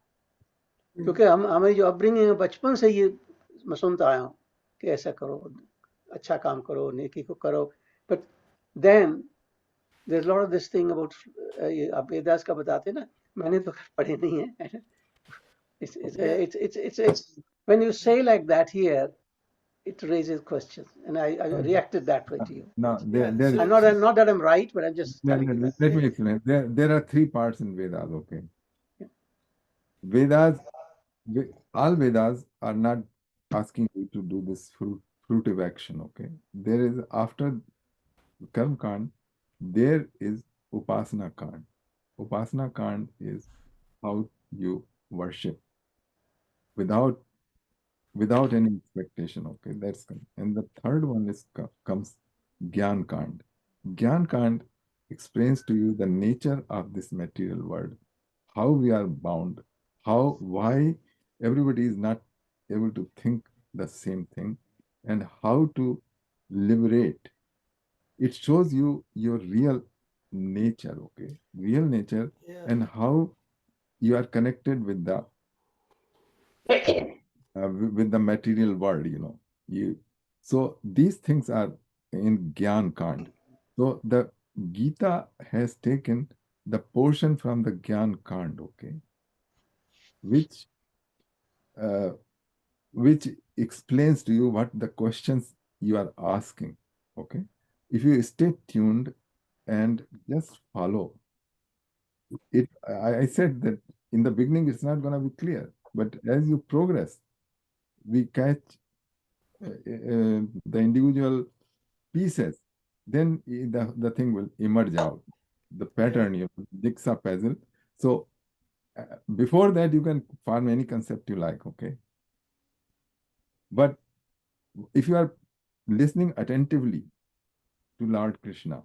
क्योंकि हमारी जो upbringing है बचपन से ये मैं सुनता आया हूँ कि ऐसा करो, अच्छा काम करो, नेकी को करो. But then there's a lot of this thing about आप वेदास का बताते ना, मैंने तो पढ़े नहीं है. It's when you say like that here, it raises questions, and I reacted that way to you.
No,
I'm not that I'm right, but I'm just telling you that.
Let me explain. There are three parts in Vedas, okay? Vedas, all Vedas are not asking you to do this fruitive action, okay? There is, after Karm Kand, there is Upasana Kand. Upasana Kand is how you worship without any expectation, okay? That's, and the third one is comes Gyan Kand. Gyan Kand explains to you the nature of this material world, how we are bound, why everybody is not able to think the same thing, and how to liberate. It shows you your real nature, okay? Real nature, and how you are connected with the material world, you know. So these things are in Gyan Kand. So the Gita has taken the portion from the Gyan Kand, okay, which explains to you what the questions you are asking, okay? If you stay tuned and just follow it, I said that in the beginning it's not going to be clear, but as you progress, we catch the individual pieces, then the thing will emerge out, the pattern, you know, jigsaw puzzle. So before that, you can form any concept you like, okay? But if you are listening attentively to Lord Krishna,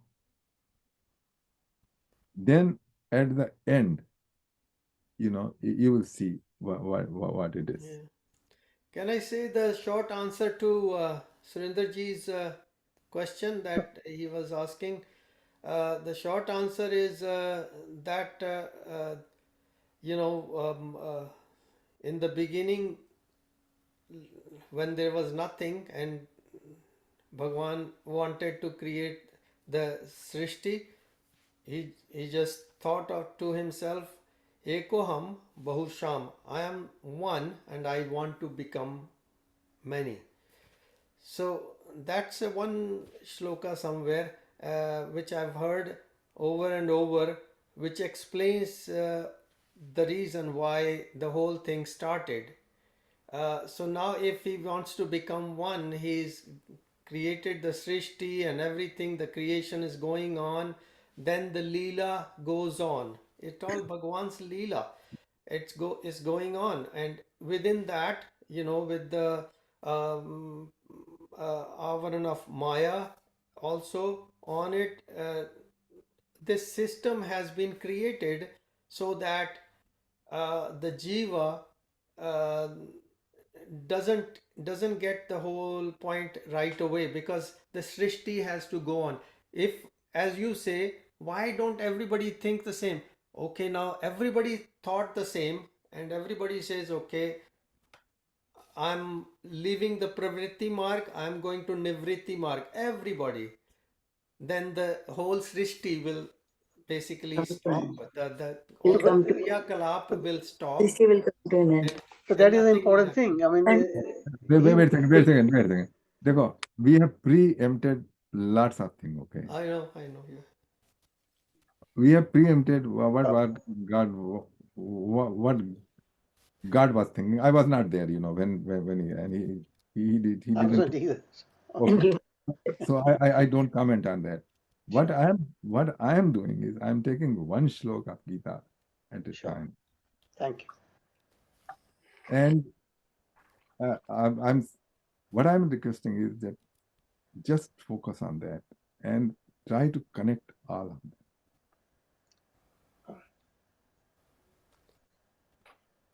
then at the end, you know, you will see what it is.
Yeah. Can I say the short answer to Surendraji's question that he was asking? The short answer is that you know, in the beginning, when there was nothing and Bhagwan wanted to create the Srishti, he just thought of to himself, Ekoham Bahusham, I am one and I want to become many. So that's one shloka somewhere which I've heard over and over, which explains the reason why the whole thing started. So now if he wants to become one, he's created the Srishti and everything, the creation is going on, then the Leela goes on. It's all Bhagwan's Leela. It's going on, and within that, you know, with the avaran of Maya also on it, this system has been created so that the jiva doesn't get the whole point right away, because the srishti has to go on. If, as you say, why don't everybody think the same? Okay, now everybody thought the same and everybody says, okay, I'm leaving the pravritti mark, I'm going to nivritti mark, everybody, then the whole srishti will basically
Come
stop.
to-
The
Will
all the
come to-
Kriya Kalap will stop.
This will come to an end.
So that is the
nothing will
important
happen.
thing. I mean,
And-
wait a second. देखो, we have preempted lots of things, okay?
I know, yeah.
We have preempted what God was thinking. I was not there, when he
I wasn't
didn't.
either.
Okay. So I don't comment on that. What I am doing is I'm taking one shloka of Gita at a
Sure.
time,
Thank you.
and what I'm requesting is that just focus on that and try to connect all of them.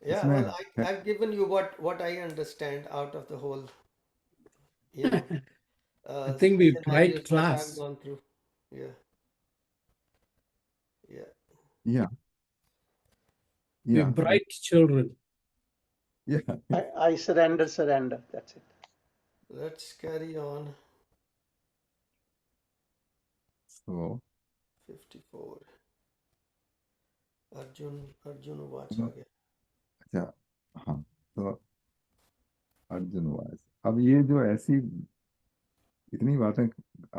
Yeah, well, I've given you what I understand out of the whole,
I think we've
scenarios
tried
that I've
class.
gone through. Yeah.
We're bright children.
Yeah.
I surrender. That's it.
Let's carry on.
So
54. Arjun Uvacha आ गया.
अच्छा, हाँ, तो Arjun wise अब ये जो ऐसी इतनी बातें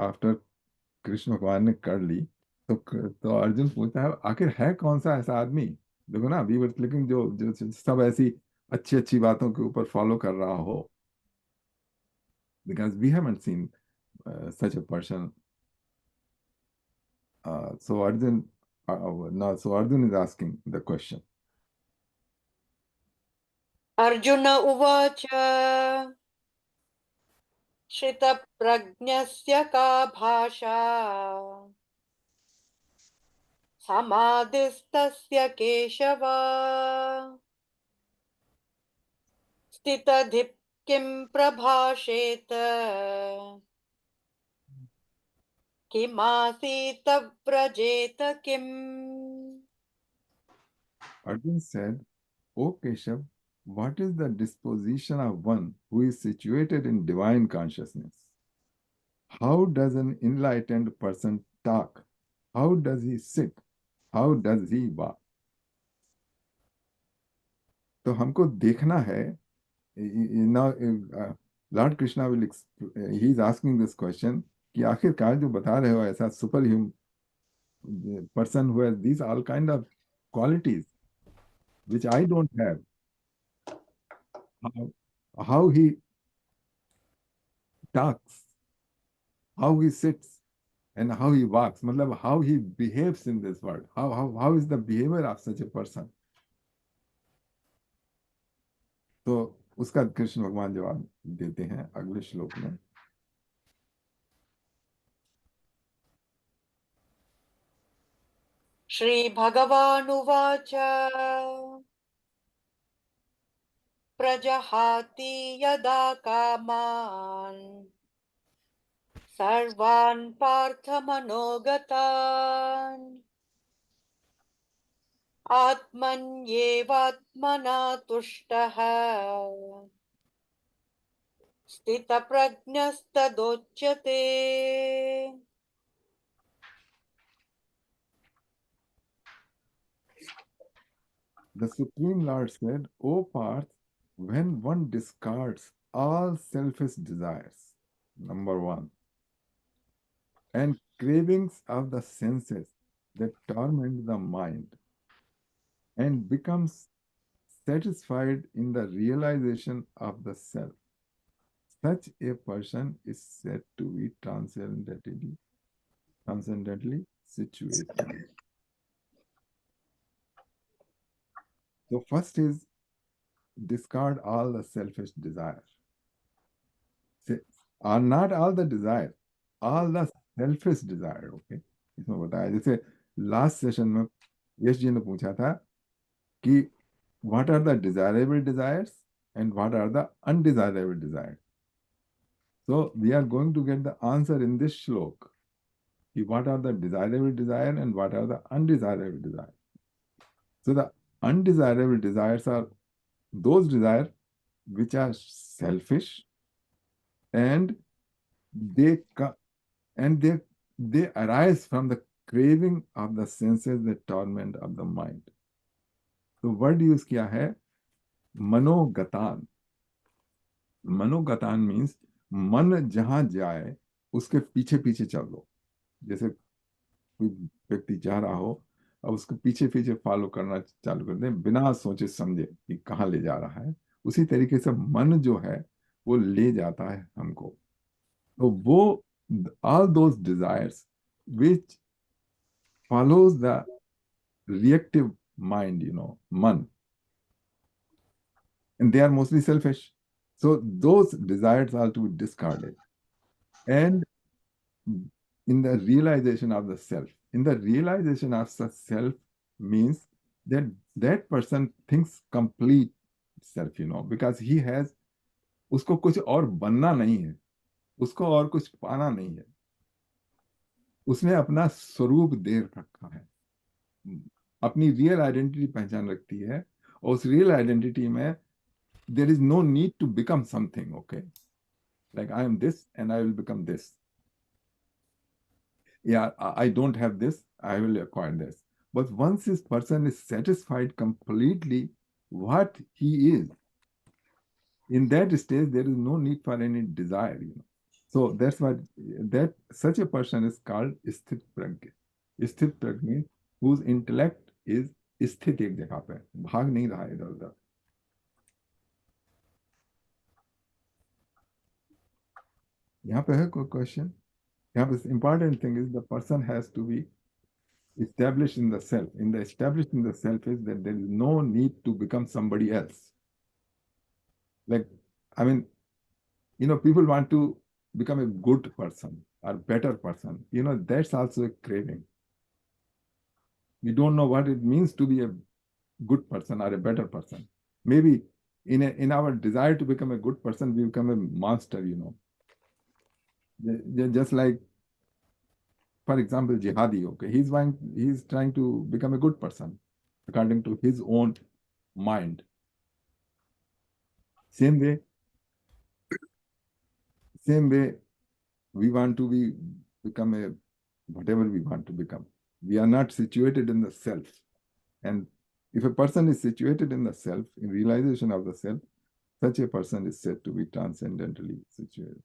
आफ्टर कृष्ण भगवान ने कर ली, तो अर्जुन पूछता है आखिर है कौन सा ऐसा आदमी, देखो ना, वी वर क्लिकिंग, जो सब ऐसी अच्छी अच्छी बातों के ऊपर फॉलो कर रहा हो, because we haven't seen such a person. So Arjun is asking the question.
Arjuna Uvacha Shitaprajnasya ka bhasha Samadhistasya Keshava Stitadhip kim prabhasheta Kimasita vrajeta kim.
Arjun said, O Keshav, what is the disposition of one who is situated in divine consciousness? How does an enlightened person talk? How does he sit? How does he walk? तो हमको देखना है. Now Lord Krishna he is asking this question कि आखिरकार जो बता रहे हो ऐसा superhuman person who has these all kind of qualities which I don't have, how he talks, how he sits, and how he walks, मतलब how he behaves in this world, how is the behavior of such a person. तो उसका कृष्ण भगवान जवाब देते हैं अगले श्लोक में.
Shri Bhagavan Uvacha Prajahati yada kaman Sarvan partha manogatan Atmanyevatmana tushtaha Stita prajnastadochyate.
The Supreme Lord said, O Parth, when one discards all selfish desires, number one, and cravings of the senses that torment the mind, and becomes satisfied in the realization of the self, such a person is said to be transcendently situated. So first is discard all the selfish desire. Are not all the desire, all the selfish desire, okay? इसमें बताया, जैसे last session में यश जी ने पूछा था कि what are the desirable desires and what are the undesirable desires. So we are going to get the answer in this shlok. What are the desirable desire and what are the undesirable desire. So the undesirable desires are those desires which are selfish, and they arise from the craving of the senses, the torment of the mind. तो word use किया है मनोगतान. मनोगतान means मन जहां जाए उसके पीछे पीछे चल लो. जैसे कोई व्यक्ति जा रहा हो, अब उसके पीछे पीछे फॉलो करना चालू कर दें बिना सोचे समझे कि कहाँ ले जा रहा है. उसी तरीके से मन जो है वो ले जाता है हमको. तो वो all those desires which follows the reactive mind, man, and they are mostly selfish. So those desires are to be discarded. And in the realization of the self, means that that person thinks complete self, because he has, उसको कुछ और बनना नहीं है, उसको और कुछ पाना नहीं है, उसने अपना स्वरूप दे रखा है, अपनी रियल आइडेंटिटी पहचान रखती है, और उस रियल आइडेंटिटी में there is no need to become something, okay? Like I am this and I will become this. Yeah, I don't have this, I will acquire this. But once this person is satisfied completely what he is, in that stage there is no need for any desire, So that's why such a person is called sthit prajna. Sthit prajna means whose intellect is स्थित एक जगह पे, भाग नहीं रहा इधर उधर. यहाँ पे है कोई क्वेश्चन? यहाँ पे important thing is the person has to be established in the self. In the established in the self is that there is no need to become somebody else. Like, I mean, people want to become a good person or better person. That's also a craving. We don't know what it means to be a good person or a better person. Maybe in our desire to become a good person, we become a monster, Just like, for example, jihadi, okay, he's trying to become a good person according to his own mind. Same way, we want to become a whatever we want to become. We are not situated in the self. And if a person is situated in the self, in realization of the self, such a person is said to be transcendentally situated.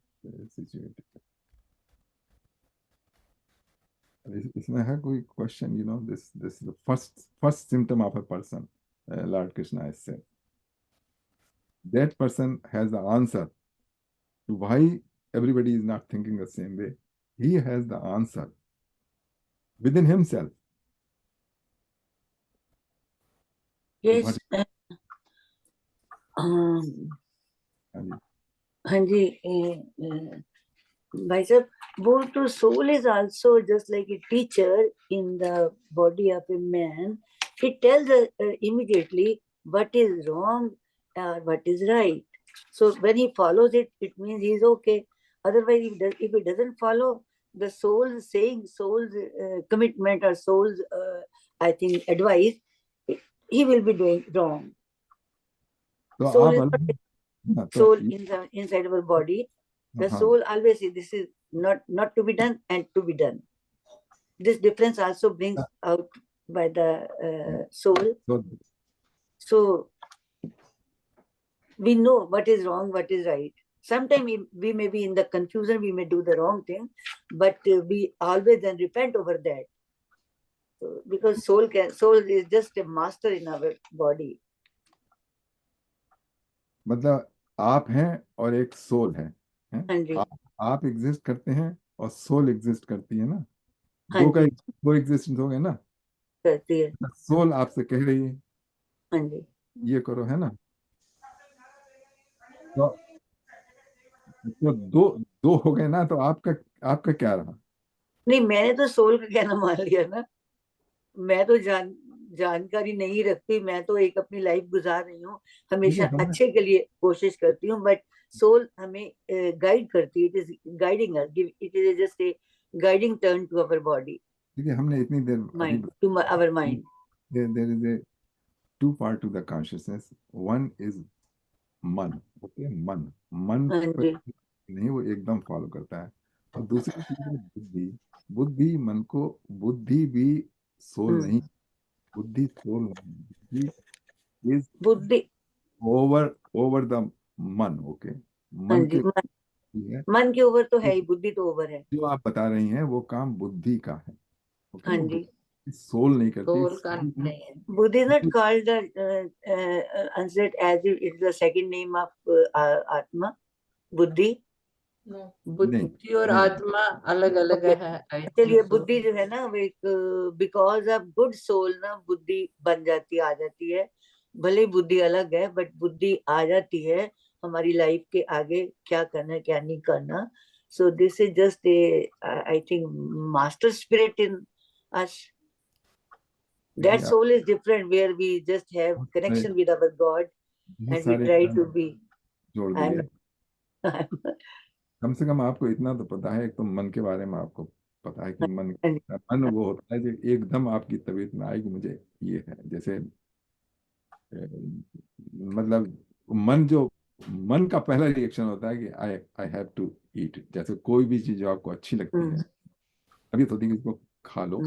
इसमें है कोई question, this is the first symptom of a person. Lord Krishna has said that person has the answer to why everybody is not thinking the same way. He has the answer within himself.
Yes. हाँ जी, भाई साहब, वो तो soul is also just like a teacher in the body of a man. He tells immediately what is wrong or what is right. So when he follows it, it means he is okay. Otherwise, if he doesn't follow the soul's saying, soul's commitment or soul's, I think, advice, he will be doing wrong.
So
soul is not soul inside our body. The soul always says this is not to be done and to be done. This difference also brings out by the soul. So we know what is wrong, what is right. Sometimes we may be in the confusion, we may do the wrong thing, but we always then repent over that. So, because soul is just a master in our body.
मतलब आप हैं और एक soul है, आप exist करते हैं और सोल एग्जिस्ट करती है ना, दो एग्जिस्टेंस हो गए ना,
करती है.
सोल आपसे कह रही है ये करो, है ना, तो दो हो गए ना, तो आपका क्या रहा?
नहीं, मैंने तो सोल का कहना मान लिया ना. मैं तो जानकारी नहीं रखती, मैं तो एक अपनी लाइफ गुजार रही हूँ, हमेशा अच्छे के लिए कोशिश करती हूँ, बट सोल हमें गाइड करती है. It is guiding us, it is just a guiding turn to our body.
देखिए, हमने इतनी देर
mind to our mind.
There is a two part to the consciousness. One is मन, ओके, मन नहीं वो एकदम फॉलो करता है, और दूसरी चीज है बुद्धि. बुद्धि मन को, बुद्धि भी सोल नहीं, बुद्धि सोल नहीं, बुद्धि इज
बुद्धि,
ओवर द मन। ओके,
हाँ
मन
जी,
के
मन,
है,
मन के ऊपर तो है ही, बुद्धि तो ओवर है।
जो आप बता रही हैं वो काम बुद्धि का है। ओके,
हाँ
वो
जी,
सोल नहीं करती।
सोल का नहीं है।
बुद्धि not called answered as if it's the second name of आत्मा, बुद्धि।
बुद्धि और
नहीं।
आत्मा अलग अलग
Okay.
है, I
चलिए,
think so।
बुद्धि जो है ना वो एक बिकॉज ऑफ गुड सोल ना बुद्धि बन जाती है, आ जाती है। भले बुद्धि अलग है बट बुद्धि आ जाती है हमारी लाइफ के आगे क्या करना है क्या नहीं करना। So this is just a I think master spirit in us. That soul is different where we just have connection with our God
बहुत
एंड वी
सारे
ट्राई टू बी।
जोड़
आई
दिए।
एम
कम से कम आपको इतना तो पता है, एक तो मन के बारे में आपको पता है कि मन वो होता है जो एकदम आपकी तबीयत में आएगी। मुझे ये है जैसे मतलब मन का पहला रिएक्शन होता है कि आई हैव टू ईट। जैसे कोई भी चीज जो आपको अच्छी लगती है, अभी तो होती है कि इसको खा लो,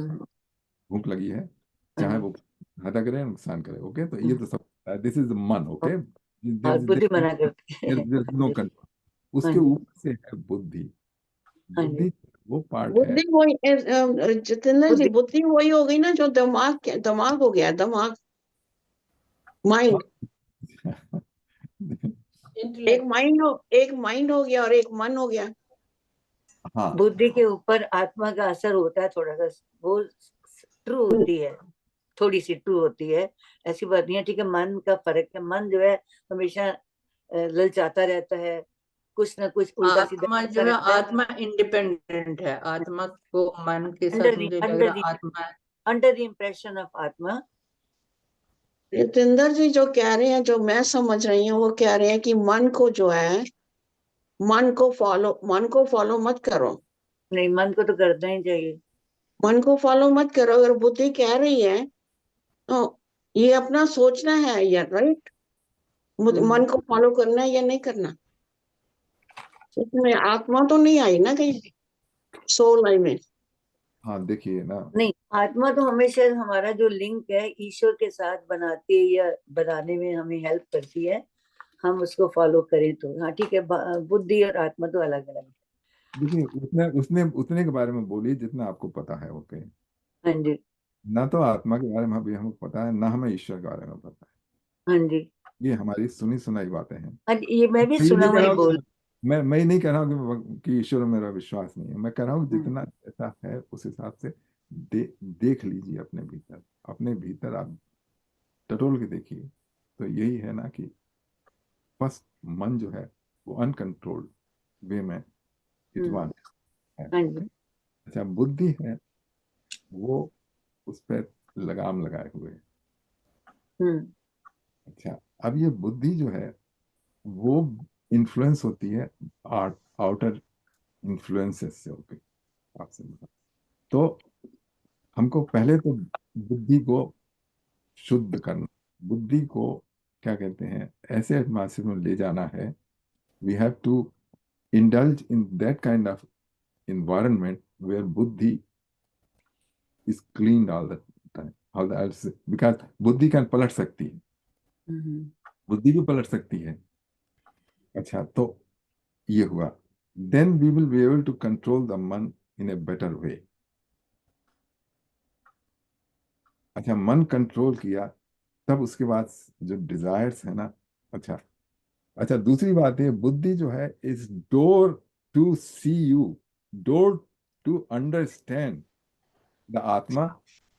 भूख लगी है, चाहे वो फायदा करे या नुकसान करे। ओके, तो ये तो सब दिस इज मन। ओके,
बुद्धि मना करती है।
No control. उसके ऊपर से है बुद्धि। बुद्धि वो पार्ट है।
बुद्धि वही जितेंद्र जी, बुद्धि वही हो गई ना जो दिमाग हो गया, दिमाग, माइंड। एक माइंड हो गया और एक मन हो गया।
हाँ,
बुद्धि के ऊपर आत्मा का असर होता है थोड़ा सा, वो ट्रू होती है, थोड़ी सी ट्रू होती है, ऐसी बात नहीं है। ठीक है, मन का फर्क है। मन जो है हमेशा ललचाता रहता है, कुछ ना कुछ उल्टा सीधा
आत्मा जो है, आत्मा इंडिपेंडेंट है। आत्मा को मन के साथ मुझे लग रहा आत्मा
अंडर द इम्प्रेशन ऑफ आत्मा।
जितेंद्र जी जो कह रहे हैं, जो मैं समझ रही हूँ, वो कह रहे हैं कि मन को जो है, मन को फॉलो मत करो।
नहीं, मन को तो करना ही चाहिए।
मन को फॉलो मत करो। अगर बुद्धि कह रही है तो ये अपना सोचना है यार, राइट? मन को फॉलो करना है या नहीं करना। इसमें आत्मा तो नहीं आई ना कहीं, सोल आई में।
हाँ, देखिए ना,
नहीं, आत्मा तो हमेशा हमारा जो लिंक है ईश्वर के साथ बनाती है या बनाने में हमें हेल्प करती है, हम उसको फॉलो करें तो। हाँ ठीक है, बुद्धि और आत्मा तो अलग अलग है।
देखिए उतने के बारे में बोलिए जितना आपको पता है। ओके,
हाँ जी,
ना तो आत्मा के बारे में अभी हमको पता है, ना हमें ईश्वर के बारे में पता है।
हाँ जी,
ये हमारी सुनी सुनाई बातें हैं।
हाँ जी, ये मैं भी
मैं ये
सुना
नहीं कह
हुआ ही
रहा हूँ
बोल।
मैं ये नहीं कह रहा हूँ कि ईश्वर में मेरा विश्वास नहीं है। मैं कह रहा हूँ जितना ऐसा है उस हिसाब से देख लीजिए अपने भीतर। अपने भीतर आप टटोल के देखिए, तो यही है ना कि फर्स्ट मन जो है वो अनकंट्रोल्ड वे में विद्वान है।
हाँ जी,
अच्छा, बुद्धि है वो उस पर लगाम लगाए हुए है। अच्छा, अब ये बुद्धि जो है वो इन्फ्लुएंस होती है आउटर इन्फ्लुएंसेस से। ओके, आपसे बता, तो हमको पहले तो बुद्धि को शुद्ध करना, बुद्धि को क्या कहते हैं, ऐसे एटमॉस्फेयर में ले जाना है। We have to indulge in that kind of environment where buddhi is cleaned all the time, all the else, because बुद्धि can पलट सकती है, बुद्धि भी पलट सकती है। अच्छा, तो ये हुआ, then we will be able to control the मन in a better way। अच्छा, मन कंट्रोल किया, तब उसके बाद जो डिजायर्स है ना। अच्छा अच्छा, दूसरी बात है, बुद्धि जो है is door to see you, door to understand the atma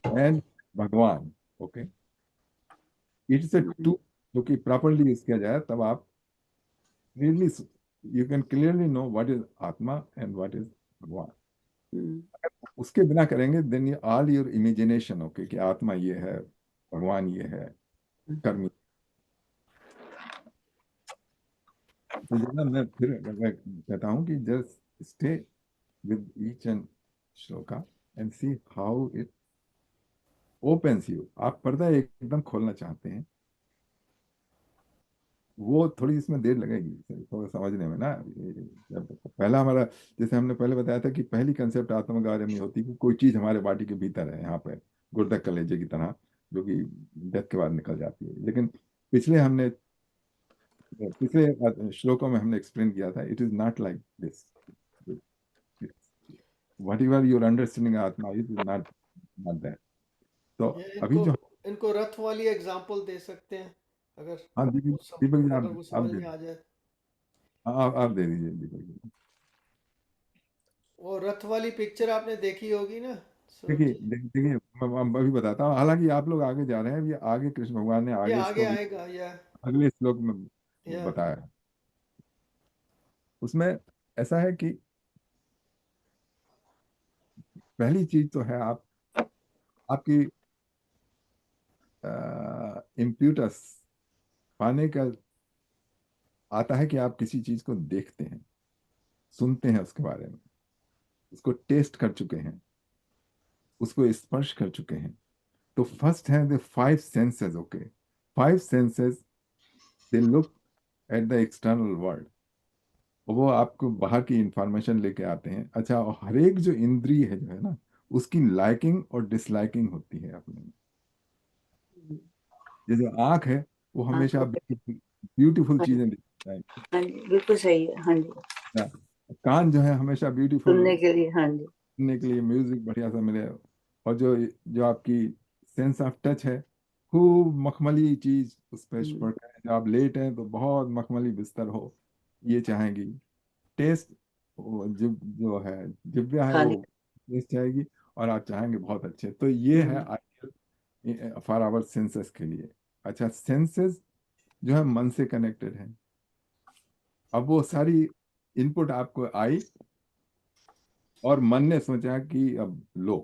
and Bhagwan. Okay, it's a tool, जो कि प्रॉपरली यूज किया जाए तब आप really you can clearly know what is atma and what is Bhagwan. उसके बिना करेंगे देन ये ऑल योर इमेजिनेशन। ओके, कि आत्मा ये है, भगवान ये है, कर्म। तो जो ना मैं फिर मैं कहता हूँ कि just stay with each and shloka and see how it opens you. आप पर्दा एकदम खोलना चाहते हैं, वो थोड़ी इसमें देर लगेगी थोड़ा समझने में ना। जब पहला हमारा, जैसे हमने पहले बताया था कि पहली कंसेप्ट आत्मगार्य में होती है कि कोई चीज हमारे बॉडी के भीतर है, यहाँ पे गुर्दे कलेजे की तरह, जो कि डेथ के बाद निकल जाती है। लेकिन पिछले श्लोकों में हमने एक्सप्लेन किया था, it is not like this. Whatever your understanding आत्मा, it is not not that. तो
ये
अभी जो,
इनको रथ वाली एग्जांपल दे सकते हैं अगर
हाँ दीपक दीपक जी,
अगर वो समझ में आ जाए।
आप दे दीजिए दीपक जी।
वो रथ वाली पिक्चर आपने देखी होगी ना।
देखिए देखिए, मैं अभी बताता हूँ। हालांकि आप लोग आगे जा रहे हैं, ये आगे कृष्ण भगवान ने
ये
आगे
आगे
श्लोक,
आएगा या
अगले श्लोक में
या
बताया है। उसमें ऐसा है कि पहली चीज तो है आपकी इम्प्यूटस पाने का आता है कि आप किसी चीज को देखते हैं, सुनते हैं उसके बारे में, उसको टेस्ट कर चुके हैं, उसको स्पर्श कर चुके हैं। तो फर्स्ट है the 5 senses. Okay, 5 senses, they look at the external world, वो आपको बाहर की इंफॉर्मेशन लेके आते हैं। अच्छा, और हर एक जो इंद्रिय है जो है ना, उसकी लाइकिंग और डिसलाइकिंग होती है अपने में। जैसे आंख है, वो हमेशा ब्यूटीफुल
हाँ
चीजें देखता है।
हाँ जी, बिल्कुल सही है। हाँ जी,
हाँ, कान जो है हमेशा ब्यूटीफुल
सुनने के लिए। हाँ जी,
सुनने के लिए, म्यूजिक बढ़िया सा मिले। और जो जो आपकी सेंस ऑफ टच है, खूब मखमली चीज उस पर पड़ता है। जब आप लेट हैं तो बहुत मखमली बिस्तर हो, ये चाहेंगी। टेस्ट, वो जो है जिव्या है,
खाने
वो टेस्ट चाहेगी। और आप चाहेंगे बहुत अच्छे। तो ये है आइडियल फॉर आवर सेंसेस के लिए। अच्छा, सेंसेस जो है मन से कनेक्टेड है। अब वो सारी इनपुट आपको आई और मन ने सोचा कि अब लो,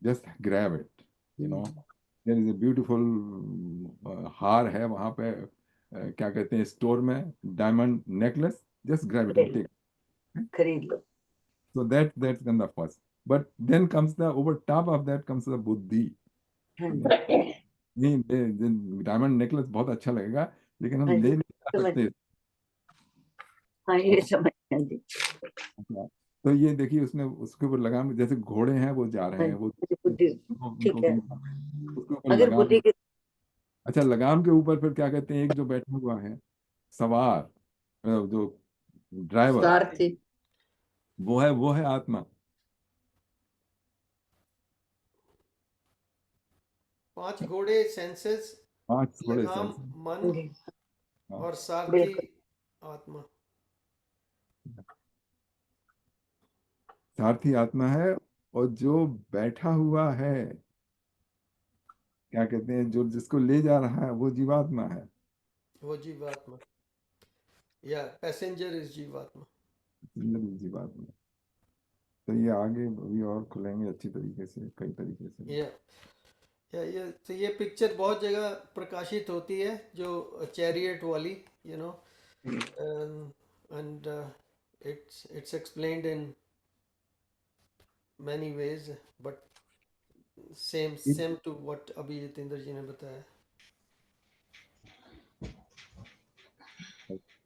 just grab it, there is a beautiful हार है वहां पे, क्या कहते हैं स्टोर में, diamond necklace, just grab it and take.
खरीद लो।
So that's kind of first. But then comes the, over top of that comes the बुद्धि।
हाँ जी,
नहीं, डायमंड नेकलेस बहुत अच्छा लगेगा, लेकिन
हाँ
हम
जी,
ले नहीं जा
समझ,
सकते।
हाँ ये समझ। हाँ जी,
तो ये देखिए, उसने उसके ऊपर लगाम, जैसे घोड़े हैं वो जा रहे
हाँ
हैं,
जी,
वो
बुद्धि,
उनको
ठीक है।
उसके ऊपर
अगर
लगाम।
बुद्धि के,
अच्छा, लगाम के ऊपर फिर क्या कहते हैं, एक जो बैठा हुआ है सवार, जो ड्राइवर,
सारथी।
वो है आत्मा।
5 घोड़े सेंसेस,
5 घोड़े
लगाम
सेंस।
मन
जी,
हाँ,
और सारथी
बिल्कुल।
आत्मा।
सारथी आत्मा है। और जो बैठा हुआ है, क्या कहते हैं, जो जिसको ले जा रहा है, वो जीवात्मा है।
वो जीवात्मा या पैसेंजर इज जीवात्मा।
जिंदगी जीवात्मा। तो ये आगे अभी और खुलेंगे अच्छी तरीके से, कई तरीके से।
ये तो ये पिक्चर बहुत जगह प्रकाशित होती है, जो चैरियट वाली, you know, and it's explained in many ways, but same to what अभी जितेंद्र जी ने बताया।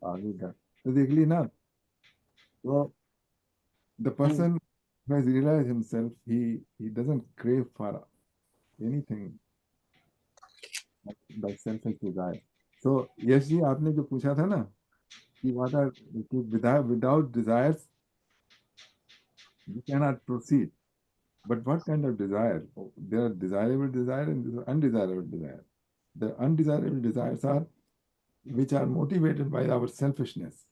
आगे का तो देख ली ना। तो the person who has realized himself, he doesn't crave for anything like selfish desire. So Yash ji, आपने जो पूछा था ना कि what are, कि without desires you cannot proceed. But what kind of desire? There are desirable desire and there are undesirable desire. The undesirable desires are which are motivated by our selfishness.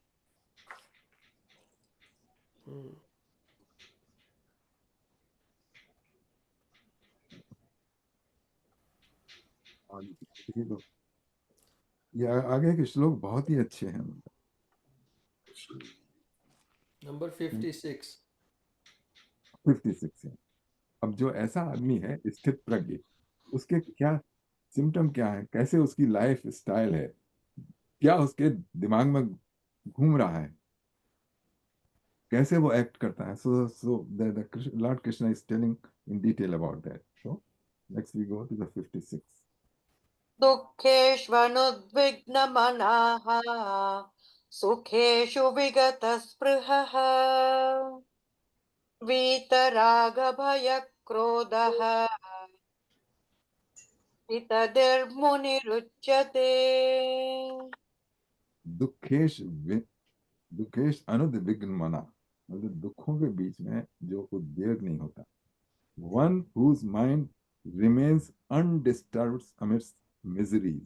और देखिए तो ये आगे के श्लोक बहुत ही अच्छे हैं।
नंबर 56।
56 है। अब जो ऐसा आदमी है स्थित प्रज्ञ, उसके क्या सिम्टम क्या है, कैसे उसकी लाइफ स्टाइल है, क्या उसके दिमाग में घूम रहा है, कैसे वो एक्ट करता है। So the Lord Krishna is telling in detail about that. So next we go to the 56।
दुःखेष्वनुद्विग्नमनाः सुखेषु विगतस्पृहः वीतरागभयक्रोधः स्थितधीर्मुनिरुच्यते।
दुखेश अनुद्विग्न मना, मतलब दुखों के बीच में जो उद्वेग नहीं होता। One whose mind remains undisturbed amidst miseries.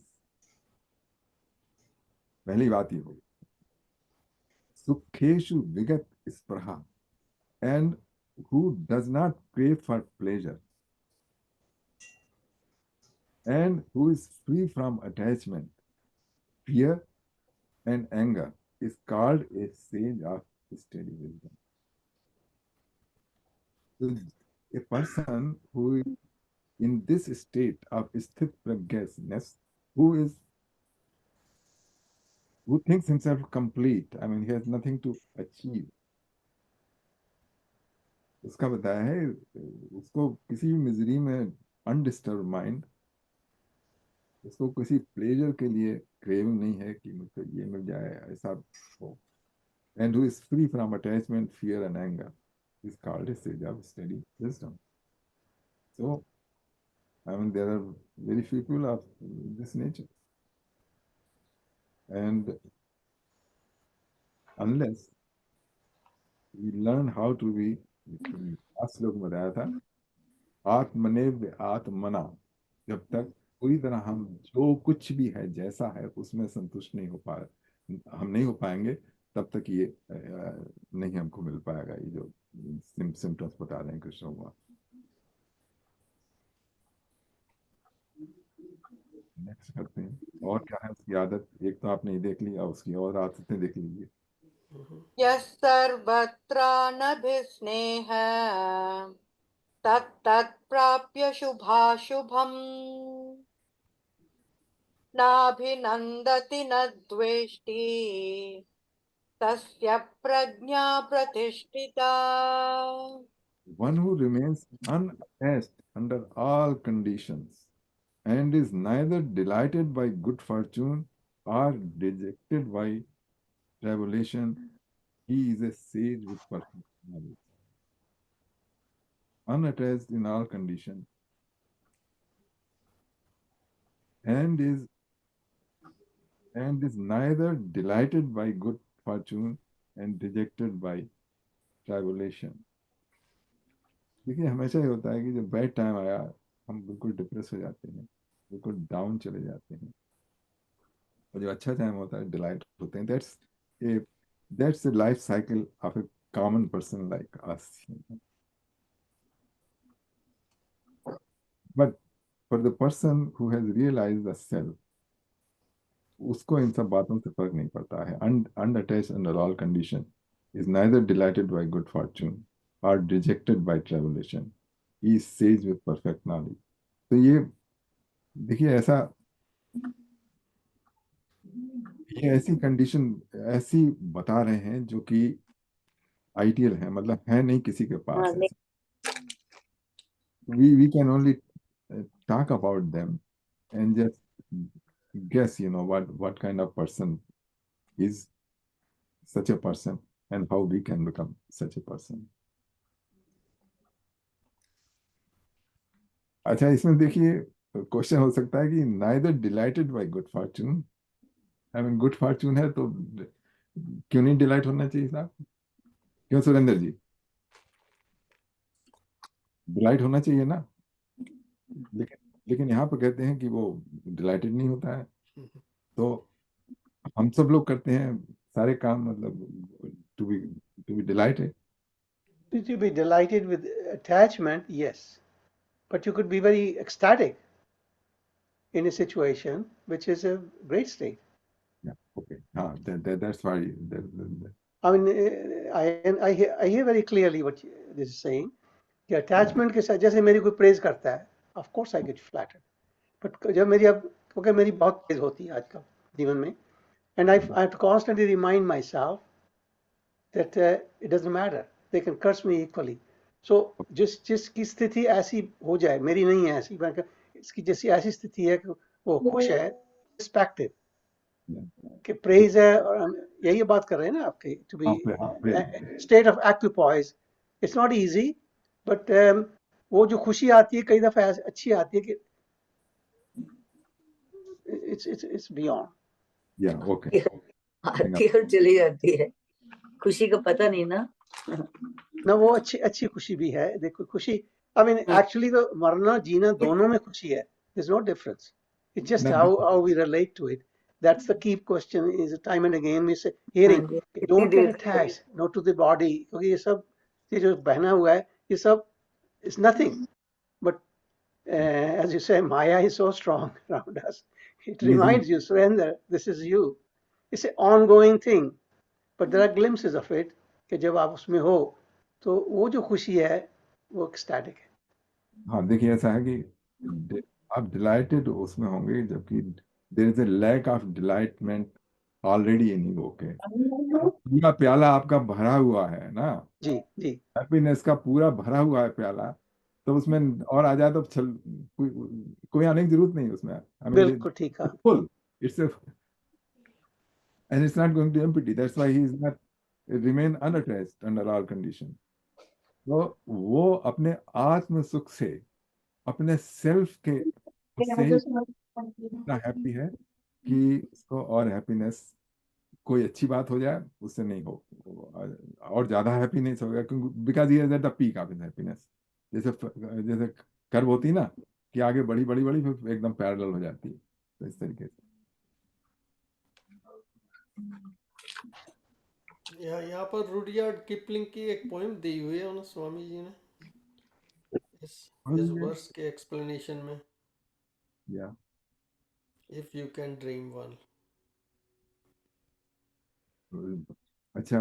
पहली बात ये होगी। सुखेशु विगत स्पृहा, and who does not crave for pleasure, and who is free from attachment, fear, and anger, is called a sage of steady wisdom. So a person who is in this state of sthit prajnasness, who thinks himself complete, I mean, he has nothing to achieve. उसका बताया है, उसको किसी भी misery में undisturbed mind, उसको किसी pleasure के लिए क्रेविंग नहीं है कि मुझको ये मिल जाए, ऐसा हो। And who is free from attachment, fear, and anger is called a sage of steady wisdom. So, I mean, there are very few people of this nature. And unless we learn how to be, last श्लोक में बताया था, आत्मनेव्य आत्मना, जब तक पूरी तरह हम जो कुछ भी है जैसा है उसमें संतुष्ट नहीं हो पाएंगे, तब तक ये नहीं हमको मिल पाएगा, ये जो सिम्टम्स बता रहे हैं कृष्ण भगवान। नेक्स्ट करते हैं, और क्या है उसकी आदत। एक तो आपने ये देख लिया, उसकी और आदतें देख लीजिए।
यः सर्वत्रानभिस्नेह तत्तत् प्राप्य शुभाशुभम् नाभिनन्दति न द्वेष्टि तस्य प्रज्ञा प्रतिष्ठिता।
One who remains unattached under all conditions and is neither delighted by good fortune or dejected by tribulation, he is a sage with perfect knowledge. Unattached in all conditions and is neither delighted by good fortune and dejected by tribulation. देखिए, हमेशा ही होता है कि जब bad time आया हम बिल्कुल depress हो जाते हैं, बिल्कुल डाउन चले जाते हैं, और जो अच्छा टाइम होता है डिलाइट होते हैं। That's a life cycle of a common person like us. But for the person who has realized the self, उसको इन सब बातों से फर्क नहीं पड़ता है। Unattached under all condition, is neither delighted by good fortune or dejected by tribulation. He is sage with perfect knowledge. तो ये देखिए, ये ऐसी कंडीशन ऐसी बता रहे हैं जो कि आइडियल है, मतलब है नहीं किसी के पास। We can only talk about them and just guess, what kind of person is such a person and how we can become such a person. अच्छा, इसमें देखिए क्वेश्चन हो सकता है कि neither delighted by good fortune, I mean good fortune है तो क्यों नहीं डिलाइट होना चाहिए साहब? क्यों सुरेंद्र जी, डिलाइट होना चाहिए ना? लेकिन यहाँ पर कहते हैं कि वो डिलाइटेड नहीं होता है। तो हम सब लोग करते हैं सारे काम, मतलब to be delighted.
To be delighted with attachment, yes, but you could be very ecstatic in a situation, which is a great state.
Yeah, okay. That's why.
I mean, I hear very clearly what this is saying. कि attachment के साथ जैसे मेरी कोई praise करता है, of course I get flattered. But जब मेरी क्योंकि मेरी बहुत praise होती है आजकल जीवन में, and I have to constantly remind myself that it doesn't matter. They can curse me equally. So जिसकी स्थिति ऐसी हो जाए, मेरी नहीं है ऐसी, इसकी जैसी ऐसी स्थिति है कि वो खुश है, रिस्पेक्टेड
Yeah.
कि प्रेज है, और हम यही बात कर रहे हैं ना आपके, to be
praise.
State of equipoise, it's not easy, but वो जो खुशी आती है कई दफा अच्छी आती है कि इट्स बियॉन्ड।
Yeah, okay.
आती है और चली जाती है, खुशी का पता नहीं ना।
ना वो अच्छी खुशी भी है। देखो खुशी, आई मीन एक्चुअली तो मरना जीना दोनों में खुशी है, there's no difference, it's just
No,
how we relate to it. That's the key question, is time and again we say hearing, don't get attached not to the body, क्योंकि ये जो बहना हुआ है ये सब is nothing, but as you say, Maya is so strong around us, it reminds you, surrender, this is you. It's an ongoing thing, but there are glimpses of it कि जब आप उसमें हो तो वो जो खुशी है वो ecstatic है।
हाँ देखिए, ऐसा है कि आप डिलाइटेड उसमें होंगे, जबकि there is a lack of delightment already in you. Okay, पूरा प्याला आपका भरा हुआ है ना,
जी जी,
हैप्पीनेस का पूरा भरा हुआ है प्याला, तो उसमें और आ जाए तो कोई आने की जरूरत नहीं उसमें।
बिल्कुल ठीक है।
Full, it's and it's not going to empty. That's why he is not remain unattached under all condition. तो वो अपने आत्म सुख से, अपने सेल्फ के से ही इतना हैप्पी है कि उसको और हैप्पीनेस, कोई अच्छी बात हो जाए उससे नहीं हो, और ज्यादा हैप्पीनेस होगा, क्योंकि because he is at the peak of his happiness. जैसे कर्व होती है ना कि आगे बड़ी बड़ी बड़ी फिर एकदम पैरेलल हो जाती है, तो इस तरीके से।
यहाँ पर रुडयार्ड किपलिंग की एक पोएम दी हुई है उन्हें स्वामी जी ने इस वर्स के एक्सप्लेनेशन में, if you can dream one.
अच्छा,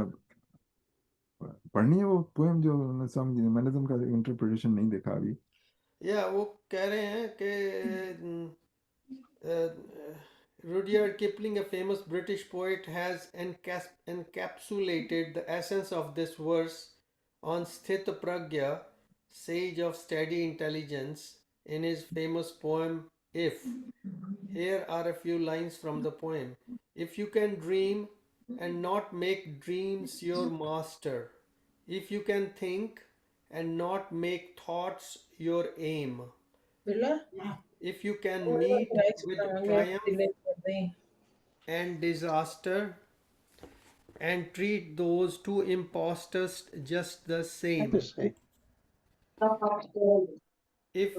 पढ़नी है वो पोएम जो स्वामी जी ने, मैंने तो उनका इंटरप्रिटेशन नहीं देखा अभी।
या वो कह रहे हैं कि Rudyard Kipling, a famous British poet, has encapsulated the essence of this verse on Sthita Pragya, sage of steady intelligence, in his famous poem If. Here are a few lines from the poem. If you can dream and not make dreams your master, if you can think and not make thoughts your aim, if you can meet with triumph and disaster and treat those two impostors just the same, if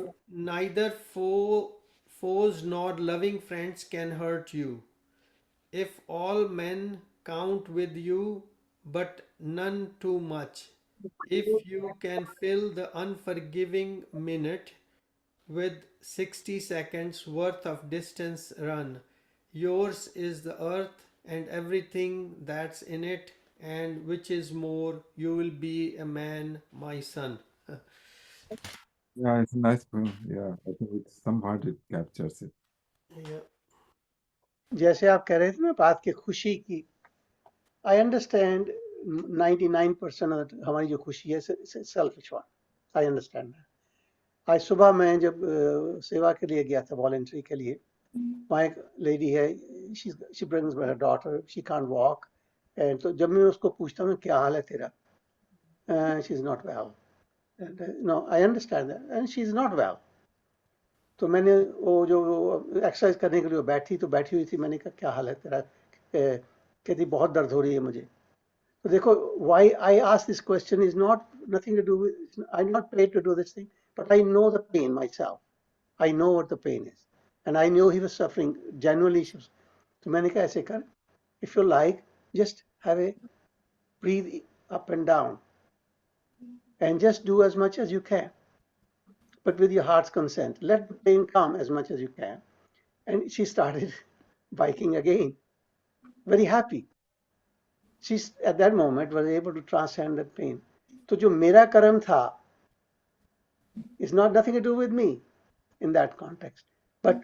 neither foes nor loving friends can hurt you, if all men count with you but none too much, if you can fill the unforgiving minute with 60 seconds worth of distance run, yours is the earth and everything that's in it, and which is more, you will be a man, my son.
Yeah, it's a nice poem. Yeah, I think it's some part it captures it.
Yeah.
जैसे आप कह रहे थे ना बात की खुशी की, आई अंडरस्टैंड 99% हमारी जो खुशी है सेल्फिश वन, आई अंडरस्टैंड। आज सुबह मैं जब सेवा के लिए गया था, वॉलंटरी के लिए, वहाँ एक लेडी है, she brings her daughter, she can't walk, and तो जब मैं उसको पूछता हूँ क्या हाल है तेरा, she is not well, no I understand that, and she is not well. तो मैंने वो जो एक्सरसाइज करने के लिए बैठी हुई थी, मैंने कहा क्या हाल है तेरा, कहती बहुत दर्द हो रही है मुझे। तो देखो, why I ask this question is not nothing to do with, I am not paid to do this thing, but I know the pain myself. I know what the pain is, and I knew he was suffering genuine issues. So मैंने कहा ऐसे कर, if you like, just have a breathe up and down, and just do as much as you can, but with your heart's consent. Let the pain come as much as you can. And she started biking again, very happy. She at that moment was able to transcend that pain. तो जो मेरा कर्म था, it's not nothing to do with me in that context, but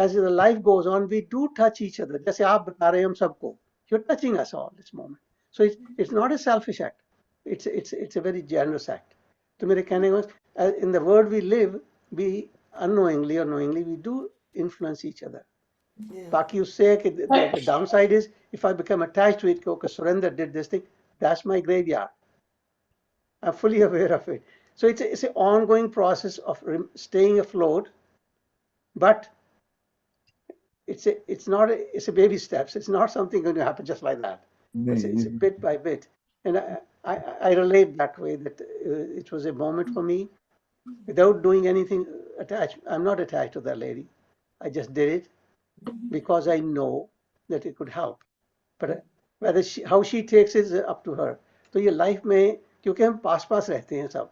as the life goes on, we do touch each other. जैसे आप बता रहे हैं हम सबको, you're touching us all this moment. So it's not a selfish act. It's a very generous act. तो मेरे कहने को, in the world we live, we unknowingly or knowingly we do influence each other.
Yeah.
बाकी उससे है कि the downside is if I become attached to it, okay, Surrender did this thing, that's my graveyard. I'm fully aware of it. So it's an ongoing process of staying afloat, but it's a baby steps. It's not something going to happen just like that. It's a bit by bit, and I relate that way, that it was a moment for me without doing anything attached. I'm not attached to that lady. I just did it because I know that it could help. But whether how she takes it is up to her. तो ये life में क्योंकि हम पास पास रहते हैं सब,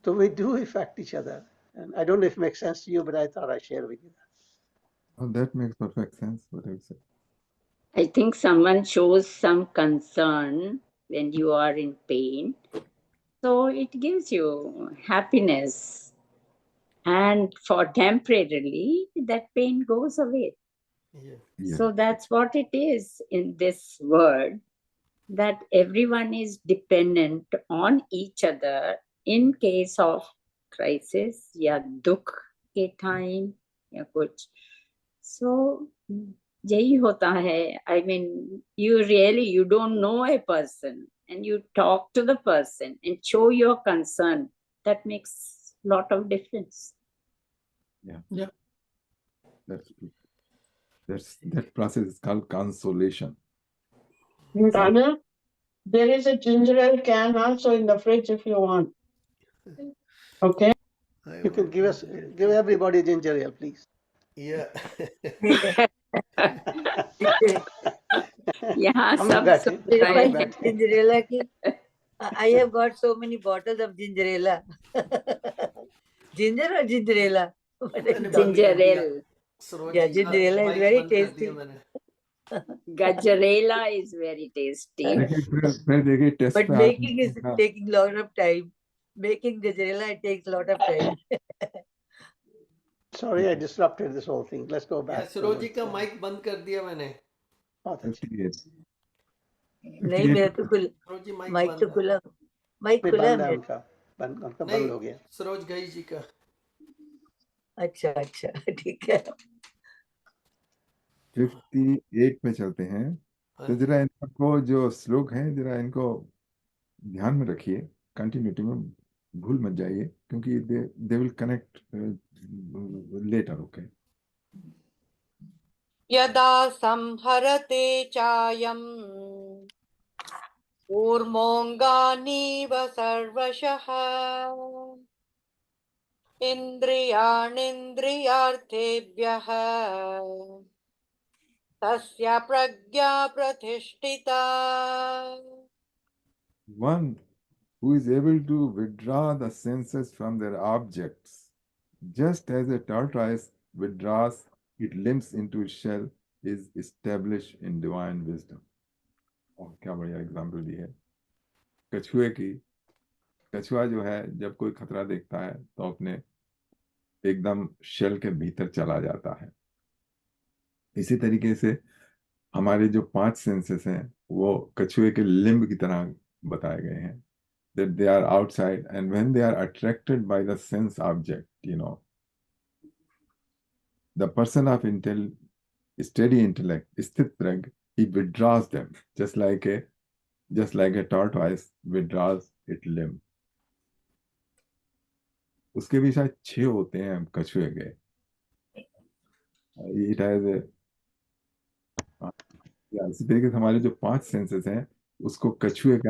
so we do affect each other. And I don't know if it makes sense to you, but I thought I'd share with you that.
Oh, that makes perfect sense, what you said.
I think someone shows some concern when you are in pain. So it gives you happiness. And for temporarily, that pain goes away.
Yeah.
So that's what it is in this world, that everyone is dependent on each other in case of crisis या दुख के time या कुछ. So यही होता है. I mean, you don't know a person and you talk to the person and show your concern. That makes a lot of difference.
Yeah. That process is called consolation.
Daniel, there is a ginger ale can also in the fridge if you want. Okay.
You can give everybody ginger ale, please.
Yeah.
यहाँ
हम
सब
बैठे
Purified
बैठे
Gingerella ki. I have got so many bottles of Gingerella. Ginger or Gingerella?
ginger ale.
Yeah, Gingerella is very tasty.
Gajarela is very tasty.
But making is taking a lot of time. Making Gingerella, it takes a lot of time.
Sorry, I disrupted this whole thing. Let's go back.
Saroj ji का mic बंद कर दिया मैंने.
बहुत अच्छा.
नहीं मेरा तो खुल
सरोज जी
माइक तो खुला माइक खुला है मेरा.
उनका बंद हो गया.
सरोज गई जी का.
अच्छा अच्छा ठीक है.
58 में चलते हैं. तो जरा इनको जो श्लोक है जरा इनको ध्यान में रखिए, कंटिन्यूटी में भूल मत जाइए, क्योंकि they will connect later. Okay.
यदा संहरते चायं कूर्मोऽङ्गानीव सर्वशः इन्द्रियाणीन्द्रियार्थेभ्यः तस्य प्रज्ञा प्रतिष्ठिता.
One who is able to withdraw the senses from their objects, just as a tortoise withdraws its limbs into its shell, is established in divine wisdom. और क्या बढ़िया example दी है कछुए की. कछुआ जो है जब कोई खतरा देखता है तो अपने एकदम शेल के भीतर चला जाता है. इसी तरीके से हमारे जो 5 सेंसेस हैं वो कछुए के लिम्ब की तरह बताए गए हैं, that they are outside, and when they are attracted by the sense object, the person of steady intellect, sthit-prajna, he withdraws them just like a tortoise withdraws its limb. उसके भी शायद 6 होते हैं कछुए के. It has इसी तरीके से हमारे जो 5 सेंसेस हैं उसको कछुए के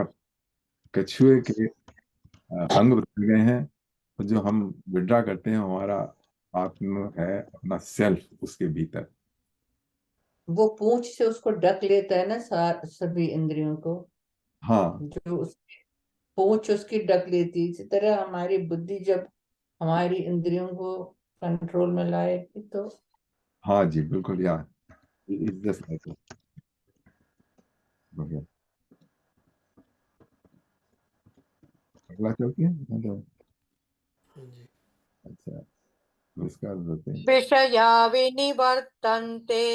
अंग बताए गए हैं, और जो हम विड्रा करते हैं हमारा आत्मा है, अपना सेल्फ उसके भीतर.
वो पूंछ से उसको ढक लेता है ना सभी इंद्रियों को.
हाँ,
जो पूंछ उसकी ढक लेती है, इसी तरह हमारी बुद्धि जब हमारी इंद्रियों को कंट्रोल में लाएगी तो.
हाँ जी बिल्कुल. यार जस्ट लाइक अगला चलती है. अच्छा, नमस्कार बोलते हैं.
विषया विनिवर्तन्ते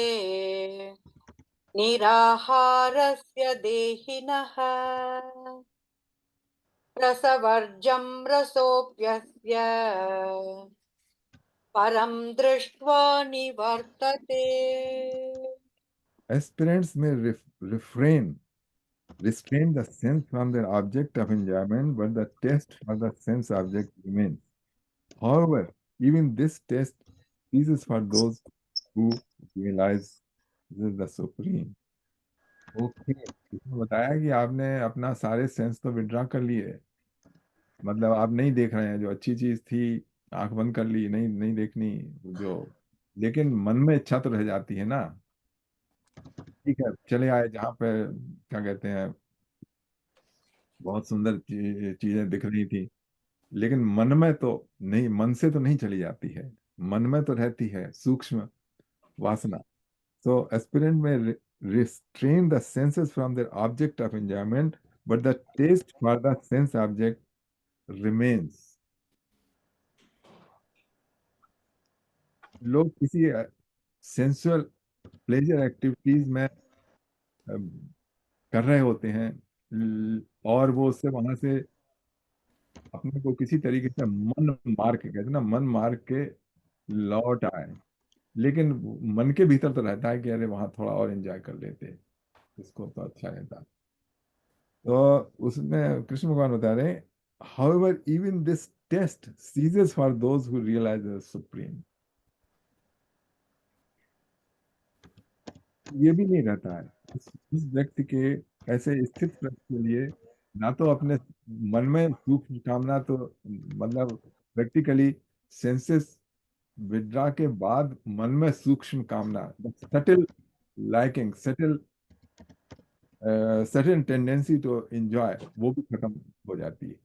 निराहारस्य देहिनः रसवर्जं रसोऽप्यस्य परं दृष्ट्वा निवर्तते।
Aspirants may restrain the sense from their object of enjoyment, but the taste for the sense object remains. However, even this taste ceases for those who realize this is the supreme. Okay, इसमें बताया कि आपने अपना सारे sense तो withdraw कर लिए, मतलब आप नहीं देख रहे हैं, जो अच्छी चीज थी आंख बंद कर ली, नहीं नहीं देखनी जो, लेकिन मन में इच्छा तो रह जाती है ना। ठीक है, चले आए जहाँ पे क्या कहते हैं बहुत सुंदर चीजें दिख रही थी, लेकिन मन में तो नहीं, मन से तो नहीं चली जाती है, मन में तो रहती है सूक्ष्म वासना। So aspirant may restrain the senses from their object of enjoyment, but the taste for the sense object remains. लोग किसी सेंसुअल प्लेजर एक्टिविटीज में कर रहे होते हैं और वो उससे वहां से अपने को किसी तरीके से मन मार के, कहते हैं ना, मन मार के लौट आए, लेकिन मन के भीतर तो रहता है कि अरे वहां थोड़ा और एंजॉय कर लेते, इसको तो अच्छा रहता। तो उसमें कृष्ण भगवान बता रहे हैं, however even this test ceases for those who realize the supreme. ये भी नहीं रहता है इस व्यक्ति के ऐसे स्थित व्यक्ति के लिए, ना तो अपने मन में सूक्ष्म कामना, तो मतलब प्रैक्टिकली सेंसेस विड्रा के बाद मन में सूक्ष्म कामना, subtle liking, subtle tendency to enjoy, वो भी खत्म हो जाती है।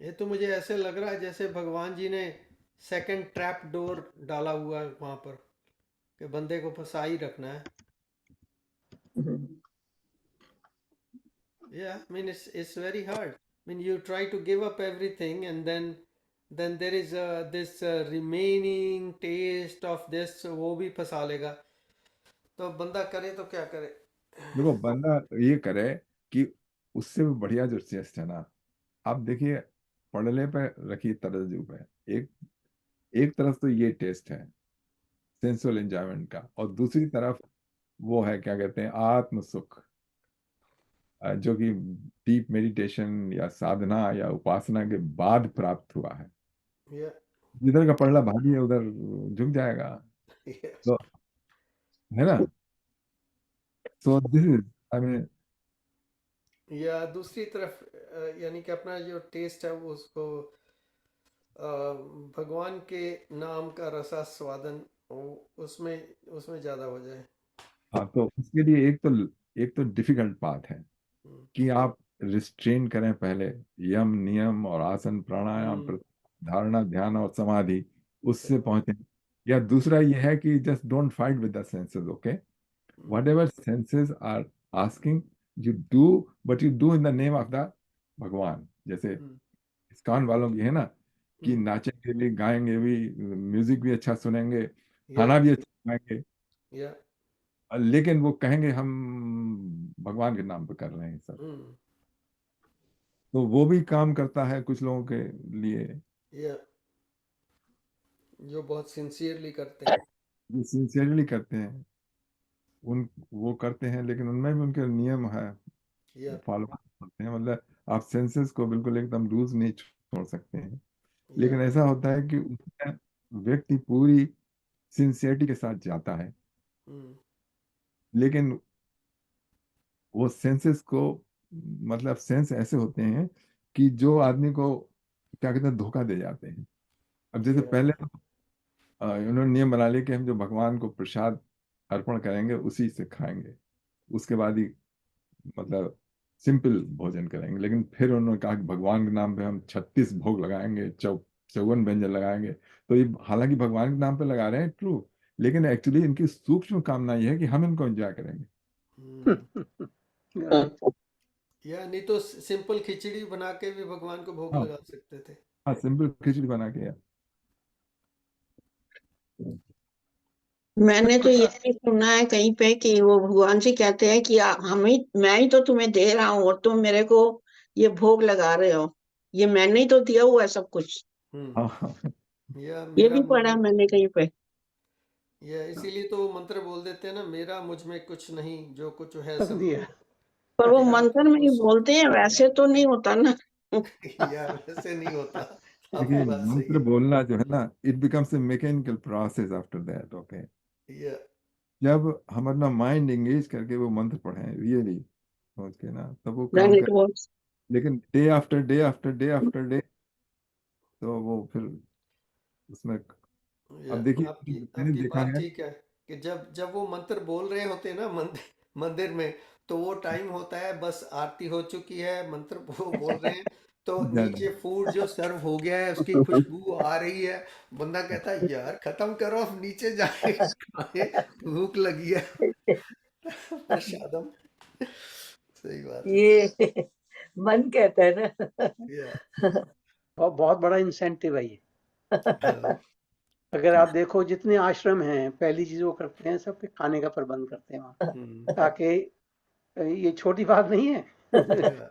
ये तो मुझे ऐसे लग रहा है जैसे भगवान जी ने सेकंड ट्रैप डोर डाला हुआ है वहां पर, कि बंदे को फंसा ही रखना है। Yeah, I mean it's very hard. I mean you try to give up everything and then there is this remaining taste of this, वो भी फंसा लेगा, तो बंदा करे तो क्या करे।
देखो, बंदा ये करे कि उससे भी बढ़िया जो टेस्ट है ना, आप देखिए पड़ले पे रखिए तराजू पे, एक तरफ तो ये टेस्ट है सेंसुअल एंजॉयमेंट का, और दूसरी तरफ वो है क्या कहते हैं आत्म सुख, जो कि डीप मेडिटेशन या साधना या उपासना के बाद प्राप्त हुआ है। जिधर का पड़ला भागी है उधर झुक जाएगा, तो है ना। सो दिस इज, आई मीन,
या दूसरी तरफ यानी कि अपना जो टेस्ट है वो उसको भगवान के नाम का रसास्वादन उसमें ज्यादा हो जाए।
हाँ, तो उसके लिए एक तो डिफिकल्ट बात है कि आप रिस्ट्रेन करें पहले, यम नियम और आसन प्राणायाम धारणा ध्यान और समाधि, उससे पहुंचे। या दूसरा ये है कि just don't fight with the senses, okay, whatever senses are asking you do, but you do in the name of the Bhagwan. जैसे इस्कॉन वालों की है ना कि नाचेंगे भी, गाएंगे भी, म्यूजिक भी अच्छा सुनेंगे, खाना भी अच्छा खाएंगे, लेकिन वो कहेंगे हम भगवान के नाम पे कर रहे हैं सब। तो वो भी काम करता है कुछ लोगों के लिए,
जो बहुत सिंसियरली करते हैं,
जो सिंसियरली करते हैं, वो करते हैं, लेकिन उनमें भी उनके नियम है, फॉलो करते हैं। मतलब आप सेंसेस को बिल्कुल एकदम लूज नहीं छोड़ सकते हैं, लेकिन ऐसा होता है कि उसमें व्यक्ति पूरी सिंसियरिटी के साथ जाता है, लेकिन वो सेंसेस को, मतलब सेंस ऐसे होते हैं कि जो आदमी को क्या कहते हैं धोखा दे जाते हैं। अब जैसे पहले उन्होंने नियम बना लिया कि हम जो भगवान को प्रसाद अर्पण करेंगे उसी से खाएंगे, उसके बाद ही मतलब सिंपल भोजन करेंगे। लेकिन फिर उन्होंने कहा कि भगवान के नाम पे हम 36 भोग लगाएंगे, 54 व्यंजन लगाएंगे। तो ये हालांकि भगवान के नाम पे लगा रहे हैं, ट्रू, लेकिन एक्चुअली इनकी सूक्ष्म कामना ये है कि हम इनको एंजॉय करेंगे।
या नहीं तो सिंपल खिचड़ी बना के भी भगवान को भोग लगा सकते थे।
हाँ, सिंपल खिचड़ी बना के।
मैंने तो ये भी सुना है कहीं पे कि वो भगवान से कहते हैं कि मैं ही तो तुम्हें दे रहा हूँ और तुम मेरे को ये भोग लगा रहे हो, ये मैंने ही तो दिया हुआ है सब कुछ।
हाँ
या
ये
मेरा
भी
मुझ
पढ़ा
में,
मैंने कहीं पे।
या इसीलिए तो वो मंत्र बोल देते हैं ना, मेरा मुझ में कुछ नहीं, जो कुछ है
सब
सब
दिया।
पर वो
त्याग
मंत्र
कर
में
दो
ही
सो।
बोलते हैं, वैसे तो नहीं होता ना।
यार वैसे नहीं होता, आपकी
देखिए,
बात सही
मंत्र
है।
बोलना जो है ना, it becomes a mechanical process after that. Okay,
या
जब हम अपना माइंड एंगेज करके वो मंत्र पढ़ें रियली सोच के ना, तब वो
देन
काम
इट
कर।
वर्क्स।
लेकिन day after day after day after day, तो वो फिर उसमें,
या
अब देखिए
आपकी
मैंने
आपकी
देखा
बात
है।
ठीक है कि जब जब वो मंत्र बोल रहे होते हैं ना मंदिर में, तो वो टाइम होता है बस आरती हो चुकी है, मंत्र वो बोल रहे हैं, तो नीचे फूड जो सर्व हो गया है उसकी खुशबू आ रही है। बंदा कहता है यार खत्म करो, अब नीचे जाके खाए, भूख लगी है। प्रसादम। सही बात है।
ये मन कहता है ना।
या
बहुत बड़ा इंसेंटिव है ये।
हाँ,
अगर आप देखो जितने आश्रम हैं, पहली चीज वो करते हैं, सबके खाने का प्रबंध करते हैं वहाँ, ताकि ये छोटी बात नहीं है।
या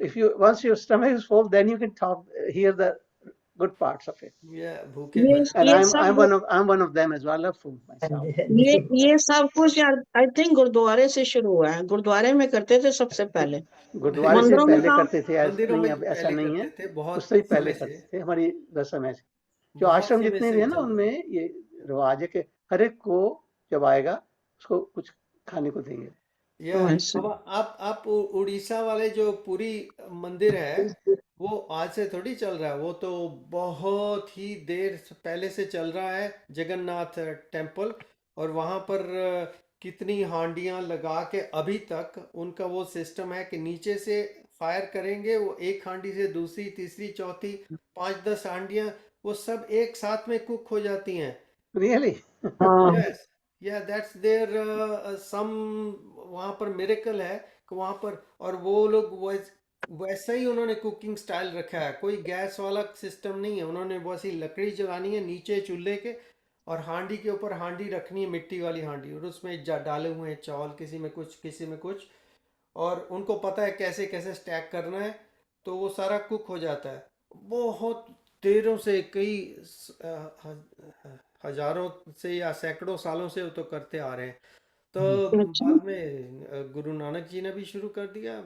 If you once your stomach is full, then you can talk, hear the good parts of it.
या भूखे
ये
बच्चे।
And
ये
I'm one of them as well. I love food myself.
ये सब कुछ यार आई थिंक गुरुद्वारे से शुरू हुआ है। गुरुद्वारे में करते थे सबसे पहले,
गुरुद्वारे से
मंदिरों में
पहले
काम।
करते थे, ऐसा
मंदिरों
नहीं,
में
अब ऐसा
पहले
नहीं है,
करते थे, बहुत
उससे भी पहले
समय से,
करते थे। हमारी रस्म है, जो
बहुत
आश्रम
समय
जितने
से
भी
ये
है ना,
चल रहा है।
उनमें ये रिवाज है कि हर एक को जब आएगा उसको कुछ खाने को देंगे।
या
वैसे
अब आप उड़ीसा वाले जो पुरी मंदिर है, वो आज से थोड़ी चल रहा है, वो तो बहुत ही देर पहले से चल रहा है, जगन्नाथ टेम्पल। और वहाँ पर कितनी हांडियाँ लगा के अभी तक उनका वो सिस्टम है कि नीचे से फायर करेंगे, वो एक हांडी से दूसरी तीसरी चौथी 5-10 हांडियाँ वो सब एक साथ में कुक हो जाती हैं।
Really?
हाँ
यस, या दैट्स देयर सम, वहाँ पर मिरेकल है कि वहाँ पर, और वो लोग वैसा ही उन्होंने कुकिंग स्टाइल रखा है, कोई गैस वाला सिस्टम नहीं है, उन्होंने बस ही लकड़ी जलानी है नीचे चूल्हे के, और हांडी के ऊपर हांडी रखनी है, मिट्टी वाली हांडी, और उसमें डाले हुए हैं चावल, किसी में कुछ किसी में कुछ, और उनको पता है कैसे कैसे स्टैक करना है, तो वो सारा कुक हो जाता है। बहुत देरों से, कई हजारों से या सैकड़ों सालों से वो तो करते आ रहे हैं। तो
अच्छा।
बाद में गुरु नानक जी ने भी शुरू कर दिया,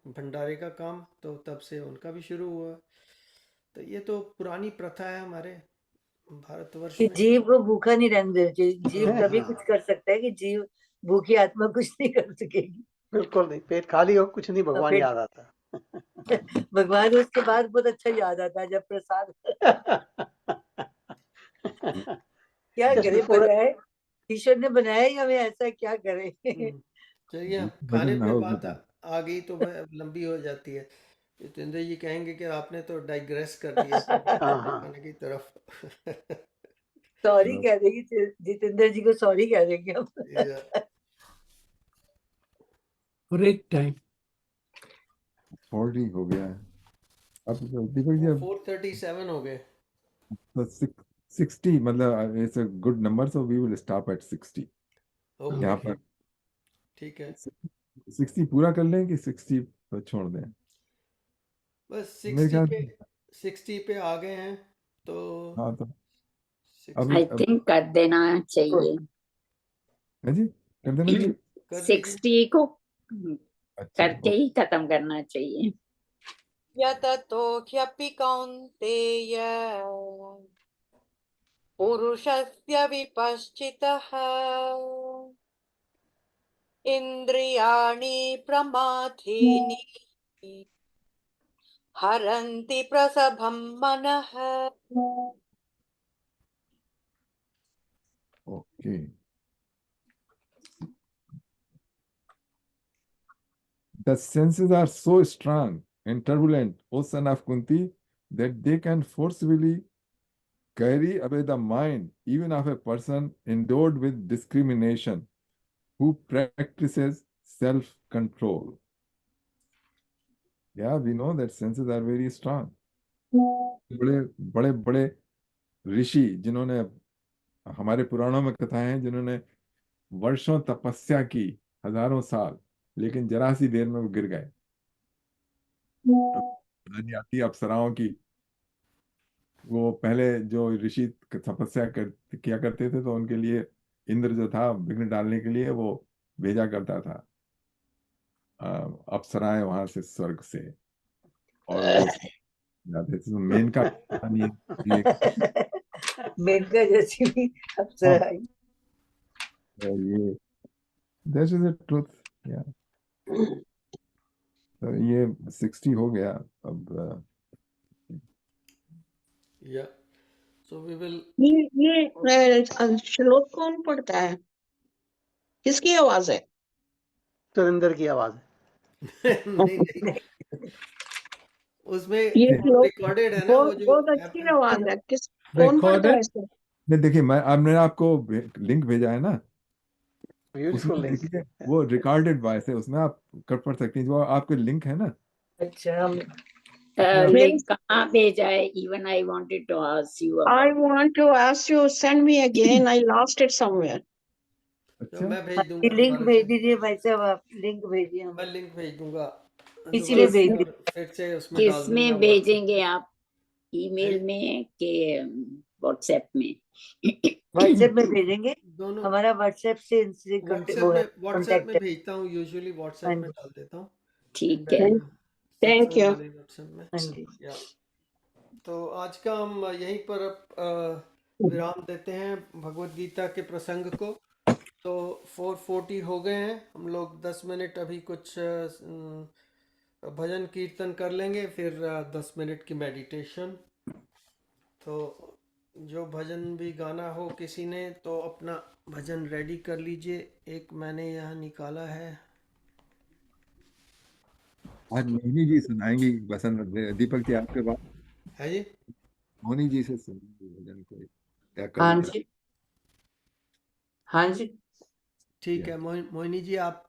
भंडारे का काम, तो तब से उनका भी शुरू हुआ। तो ये तो पुरानी प्रथा है हमारे भारतवर्ष
कि
में।
जीव को भूखा नहीं रहने देना चाहिए। जीव
हाँ
तभी
हाँ
कुछ कर सकता है कि जीव, भूखी आत्मा कुछ नहीं कर सकेगी।
बिल्कुल नहीं, पेट खाली हो कुछ नहीं,
और
भगवान
फिर
याद आता।
भगवान उसके बाद बहुत अच्छा याद आता है जब प्रसाद। क्या
Just
करे,
before,
बनाए ईश्वर ने बनाया ही हमें ऐसा, क्या करे।
चलिए, खाने
भजन ना
पे
हो
बात आ गई तो लंबी हो जाती है। जितेंद्र जी कहेंगे कि आपने तो डाइग्रेस कर दिया
हाँ
खाने की तरफ।
सॉरी
चलो,
कह देंगे जितेंद्र जी को, सॉरी कह देंगे हम।
या
Break time.
40 हो गया है। अब तो दीपक जी,
वो
अब
4:37 हो गए।
तो 60, मतलब it's a good number, so we will stop at 60
okay,
यहाँ पर।
ठीक है।
60 पूरा कर लें कि 60 पर छोड़ दें?
बस
मेरे
60
ख्याल
पे,
से
60 पे आ गए हैं तो
हाँ, तो
60
आई
अब
थिंक कर देना चाहिए,
है जी, कर देना चाहिए।
कर दीजिए।
60 को
अच्छा,
करके ही खत्म करना चाहिए।
यततो ह्यपि कौन्तेय पुरुषस्य विपश्चितः इन्द्रियाणि प्रमाथीनि हरन्ति प्रसभं मनः।
Okay. The senses are so strong and turbulent, O son of Kunti, that they can forcibly carry away the mind even of a person endowed with discrimination who practices self-control. Yeah, we know that senses are very strong. बड़े बड़े बड़े ऋषि, जिन्होंने, हमारे पुराणों में कथाएं हैं, जिन्होंने वर्षों तपस्या की, हजारों साल, लेकिन जरा सी देर में वो गिर गए। रानी आती अप्सराओं की, वो पहले जो ऋषि तपस्या किया करते थे, तो उनके लिए इंद्र जो था विघ्न डालने के लिए वो भेजा करता था अप्सराएं वहां से, स्वर्ग से, और वो जाते थे। तो मेनका कहानी ये
मेनका जैसी भी अप्सरा आई।
ये दिस इज द ट्रुथ। या तो ये 60 हो गया अब।
या सो वी विल
ये श्लोक कौन पढ़ता है? किसकी आवाज है?
सुरेंद्र की आवाज है।
नहीं, उसमें
ये श्लोक
रिकॉर्डेड है ना, वो
बहुत
जो
बहुत अच्छी आवाज है। कौन पढ़ता है इसको?
नहीं देखिए, मैंने आपको लिंक भेजा है ना,
ब्यूटीफुल
उसमें
लिंक।
देखिए वो रिकॉर्डेड वॉइस है, उसमें आप कर पढ़ सकती हैं। जो आपके लिंक है ना,
अच्छा,
लिंक कहाँ भेजा है? Even I wanted to ask you
I
about.
want to ask you, send me again. I lost it somewhere.
अच्छा
मैं भेज दूंगा
लिंक
दोबारा
भेज
से।
दीजिए भाई साहब, आप लिंक भेजिए हम।
मैं लिंक भेज दूंगा
इसीलिए
दोबारा
भेज
से,
दीजिए।
और फिर से उसमें डाल
किस में
दूंगा
भेजेंगे आप? ईमेल में के व्हाट्सएप में?
व्हाट्सएप में भेजेंगे।
दोनों।
हमारा व्हाट्सएप से इनसे
व्हाट्सएप में
कांटेक्ट।
भेजता हूँ, यूजुअली व्हाट्सएप में डाल देता हूँ।
ठीक है।
Thank you.
व्हाट्सएप में।
हाँ जी।
या तो आज का हम यहीं पर विराम देते हैं भगवत गीता के प्रसंग को। तो 4:40 हो गए हैं, हम लोग 10 मिनट अभी कुछ भजन कीर्तन कर लेंगे, फिर 10 मिनट की मेडिटेशन। तो जो भजन भी गाना हो किसी ने, तो अपना भजन रेडी कर लीजिए। एक मैंने यहाँ निकाला है।
आज मोहिनी जी सुनाएंगी बसंत, दीपक जी आपके पास
है जी।
मोहिनी जी से सुनेंगी भजन को, क्या
हाँ
कविता।
जी, हाँ जी।
ठीक है मोहिनी जी, आप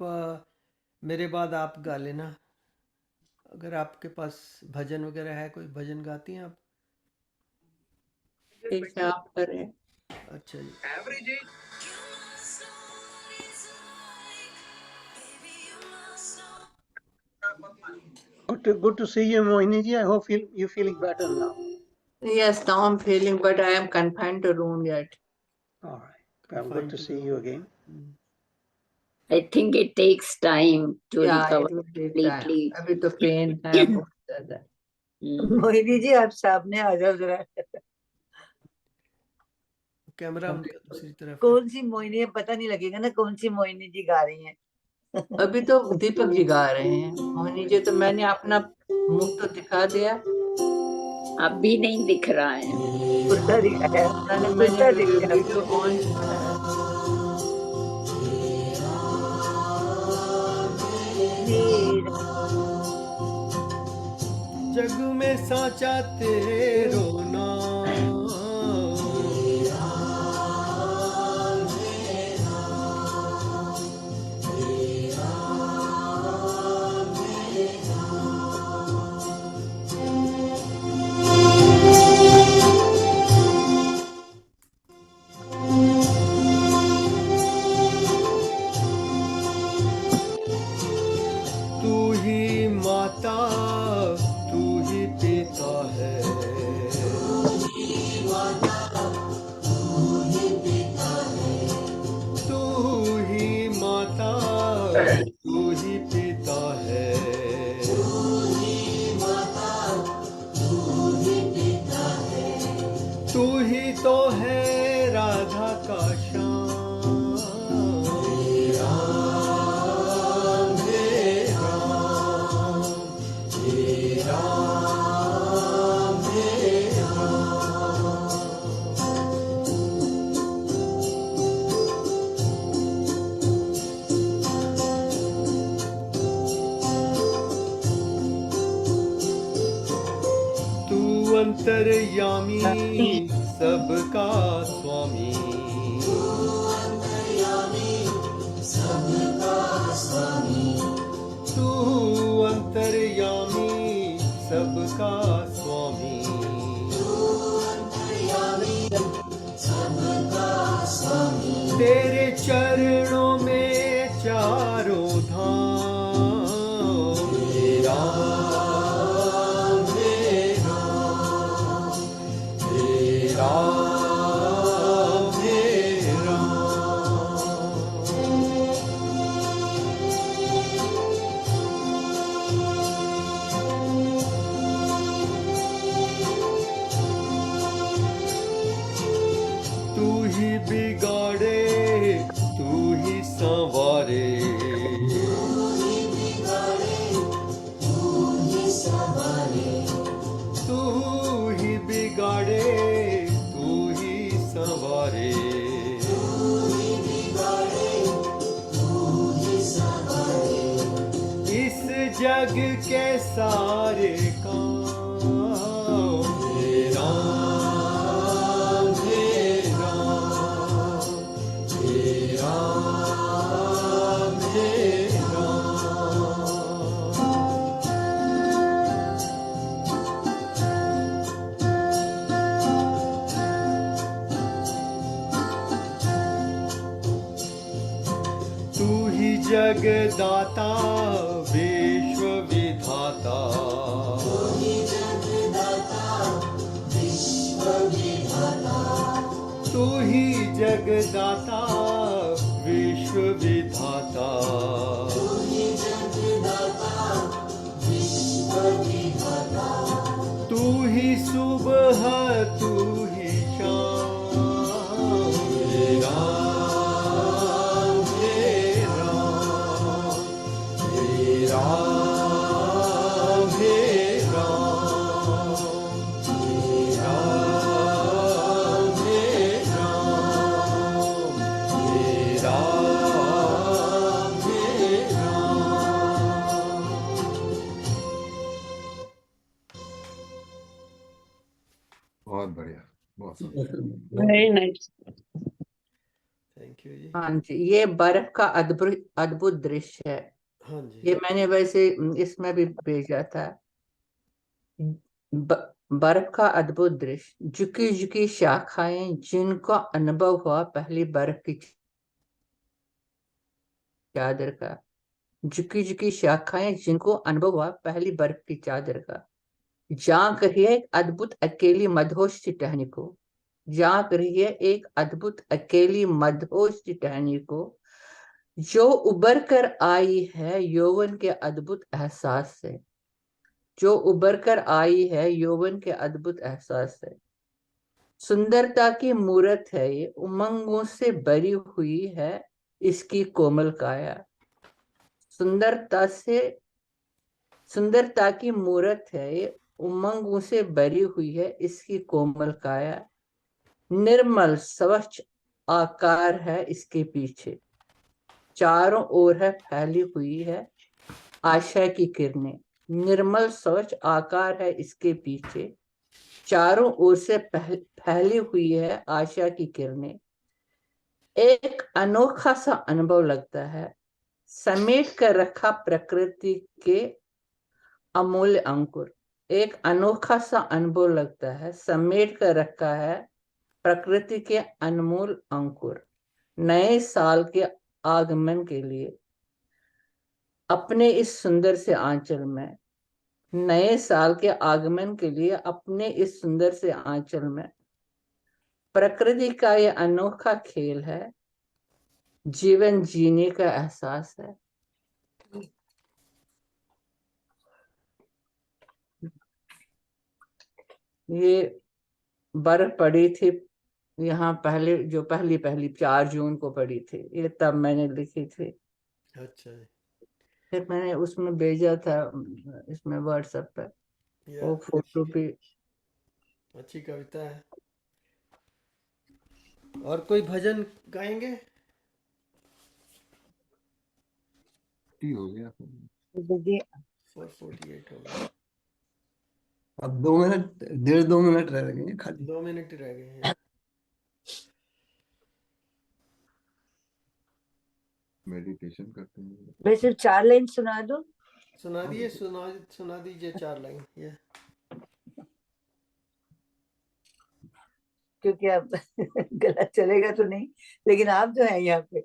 मेरे बाद आप गा लेना। अगर आपके पास भजन वगैरह है, कोई भजन गाती हैं आप?
ठीक है, आप करें।
अच्छा जी।
Good to see you, Mohini ji. I hope you're feeling better now.
Yes, now I'm feeling, but I am confined to room yet.
All right. Good to see you again.
I think it takes time to
Yeah,
recover
it will take
completely.
time. अभी तो pen है बहुत ज्यादा।
मोहिनी जी आप सामने आ जाओ जरा।
Camera उनका दूसरी तरफ।
कौन सी मोहिनी है पता नहीं लगेगा ना, कौन सी मोहिनी जी गा रही हैं।
अभी तो दीपक जी गा रहे हैं, मोहिनी जी तो मैंने अपना मुंह तो दिखा दिया।
अब भी नहीं दिख रहा है।
उल्टा दिखाया,
मैंने वीडियो ऑन
जग में साचा तेरो नाम, तू ही माता तू ही पिता है, तू ही माता तू ही पिता है, तू ही तो है राधा का श्याम। राम हे राम, हे राम हे राम। तू अंतर्यामी सबका स्वामी, तू अंतर्यामी सबका स्वामी, तेरे चरणों में चारों धाम। हे राम हे राम, हे संवारे। इस जग के सारे काम हे राम हे राम हे राम हे राम। तू ही जगदाता विश्व विधाता। तू ही जगदाता विश्व विधाता। तू ही सुबह तू ही शाम हे राम हे राम हे राम हे राम हे राम हे राम हे राम हे राम।
बहुत बढ़िया, बहुत सुंदर।
Very nice.
थैंक यू जी।
हाँ जी, ये बर्फ का अद्भुत अद्भुत दृश्य है।
हाँ जी।
ये मैंने वैसे इसमें भी भेजा था। बर्फ का अद्भुत दृश्य, झुकी झुकी शाखाएं जिनको अनुभव हुआ पहली बर्फ की चादर का। झुकी झुकी शाखाएं जिनको अनुभव हुआ पहली बर्फ की चादर का। झांक रही है एक अद्भुत अकेली मदहोश की टहनी को। झांक रही है एक अद्भुत अकेली मदहोश की टहनी को, जो उबर कर आई है यौवन के अद्भुत एहसास से। जो उबर कर आई है यौवन के अद्भुत एहसास से। सुंदरता की मूरत है ये, उमंगों से भरी हुई है इसकी कोमल काया। सुंदरता की मूरत है ये, उमंगों से भरी हुई है इसकी कोमल काया। निर्मल स्वच्छ आकार है इसके पीछे, चारों ओर है फैली हुई है आशा की किरणें। निर्मल स्वच्छ आकार है इसके पीछे, चारों ओर से फैली हुई है आशा की किरणें। एक अनोखा सा अनुभव लगता है, समेट कर रखा प्रकृति के अमूल्य अंकुर। एक अनोखा सा अनुभव लगता है, समेट कर रखा है प्रकृति के अनमोल अंकुर। नए साल के आगमन के लिए अपने इस सुंदर से आंचल में, नए साल के आगमन के लिए अपने इस सुंदर से आंचल में, प्रकृति का यह अनोखा खेल है, जीवन जीने का एहसास है। ये बर्फ पड़ी थी यहाँ पहले, जो पहली 4 जून को पड़ी थी, ये तब मैंने लिखी थी।
अच्छा।
फिर मैंने उसमें भेजा था, इसमें व्हाट्सएप पे वो फोटो भी।
अच्छी कविता है। और कोई भजन गाएंगे?
हो गया
448 हो गया।
अब 2 मिनट, 1.5-2 मिनट रह गए खाली।
2 मिनट ही रह गए हैं।
मेडिटेशन करते हैं।
मैं सिर्फ 4 लाइन सुना दो।
सुना दीजिए 4 लाइन। ये
क्योंकि अब गला चलेगा तो नहीं, लेकिन आप जो है यहाँ पे।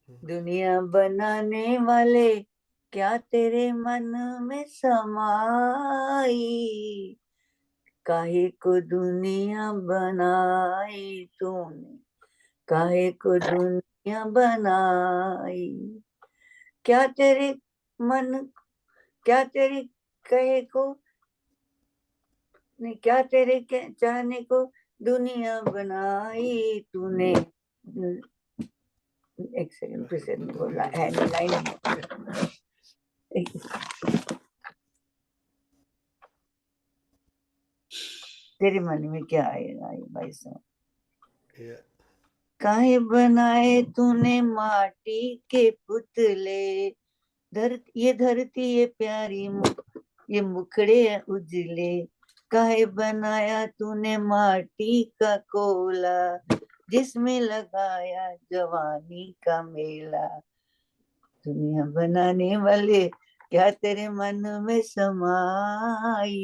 दुनिया बनाने वाले क्या तेरे मन में समाई, काहे को दुनिया बनाई तूने, काहे को दुनिया बनाई। क्या तेरे मन, क्या तेरी कहे को नहीं, क्या तेरे चाहने को दुनिया बनाई तूने। एक सेकंड फिर से बोला है लाइन। तेरे मन में क्या आएगा भाई साहब।
Yeah.
काहे बनाए तूने माटी के पुतले, ये धरती ये प्यारी ये मुखड़े उजले, काहे बनाया तूने माटी का कोला, जिसमें लगाया जवानी का मेला। दुनिया बनाने वाले क्या तेरे मन में समाई,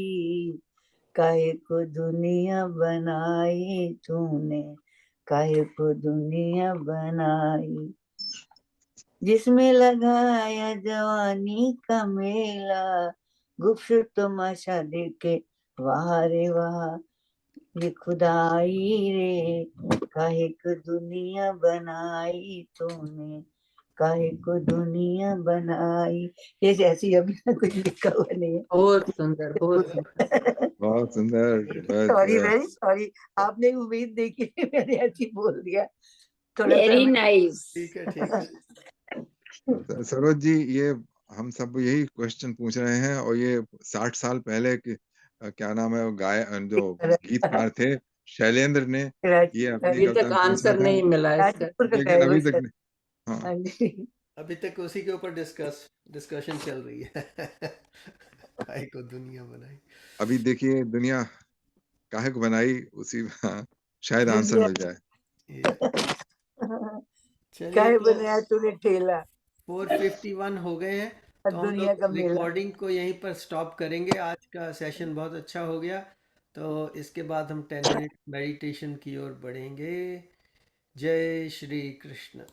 काहे को दुनिया बनाई तूने, काहे को दुनिया बनाई, जिसमें लगाया जवानी का मेला, गुपचुप तमाशा देखे वाह रे वाह, ये खुदाई रे, काहे को दुनिया बनाई तूने, काहे को दुनिया बनाई। ये जैसी अभी कुछ लिखा हुआ नहीं है।
बहुत सुंदर, बहुत सुंदर।
बहुत सुंदर।
सॉरी, वेरी सॉरी, आपने उम्मीद नहीं की, मैंने ऐसी बोल दिया थोड़ा
वेरी
सा।
नाइस।
ठीक है, ठीक है।
सरोज जी, ये हम सब यही क्वेश्चन पूछ रहे हैं, और ये 60 साल पहले की क्या नाम है वो जो गीतकार थे शैलेंद्र ने ये अपनी
अभी
कविता
तक
में पूछा
आंसर
था,
नहीं मिला इसका,
लेकिन अभी तक नहीं। हाँ,
हाँ जी।
अभी तक उसी के ऊपर डिस्कशन चल रही है। काहे को दुनिया बनाई।
अभी देखिए दुनिया काहे को बनाई, उसी में शायद आंसर मिल जाए।
चलिए,
काहे
तो
बनाया तूने ठेला,
451 हो गए हैं, तो हम
दुनिया का
लोग
मेला।
रिकॉर्डिंग को यहीं पर स्टॉप करेंगे। आज का सेशन बहुत अच्छा हो गया, तो इसके बाद हम 10 मिनट मेडिटेशन की ओर बढ़ेंगे। जय श्री कृष्ण।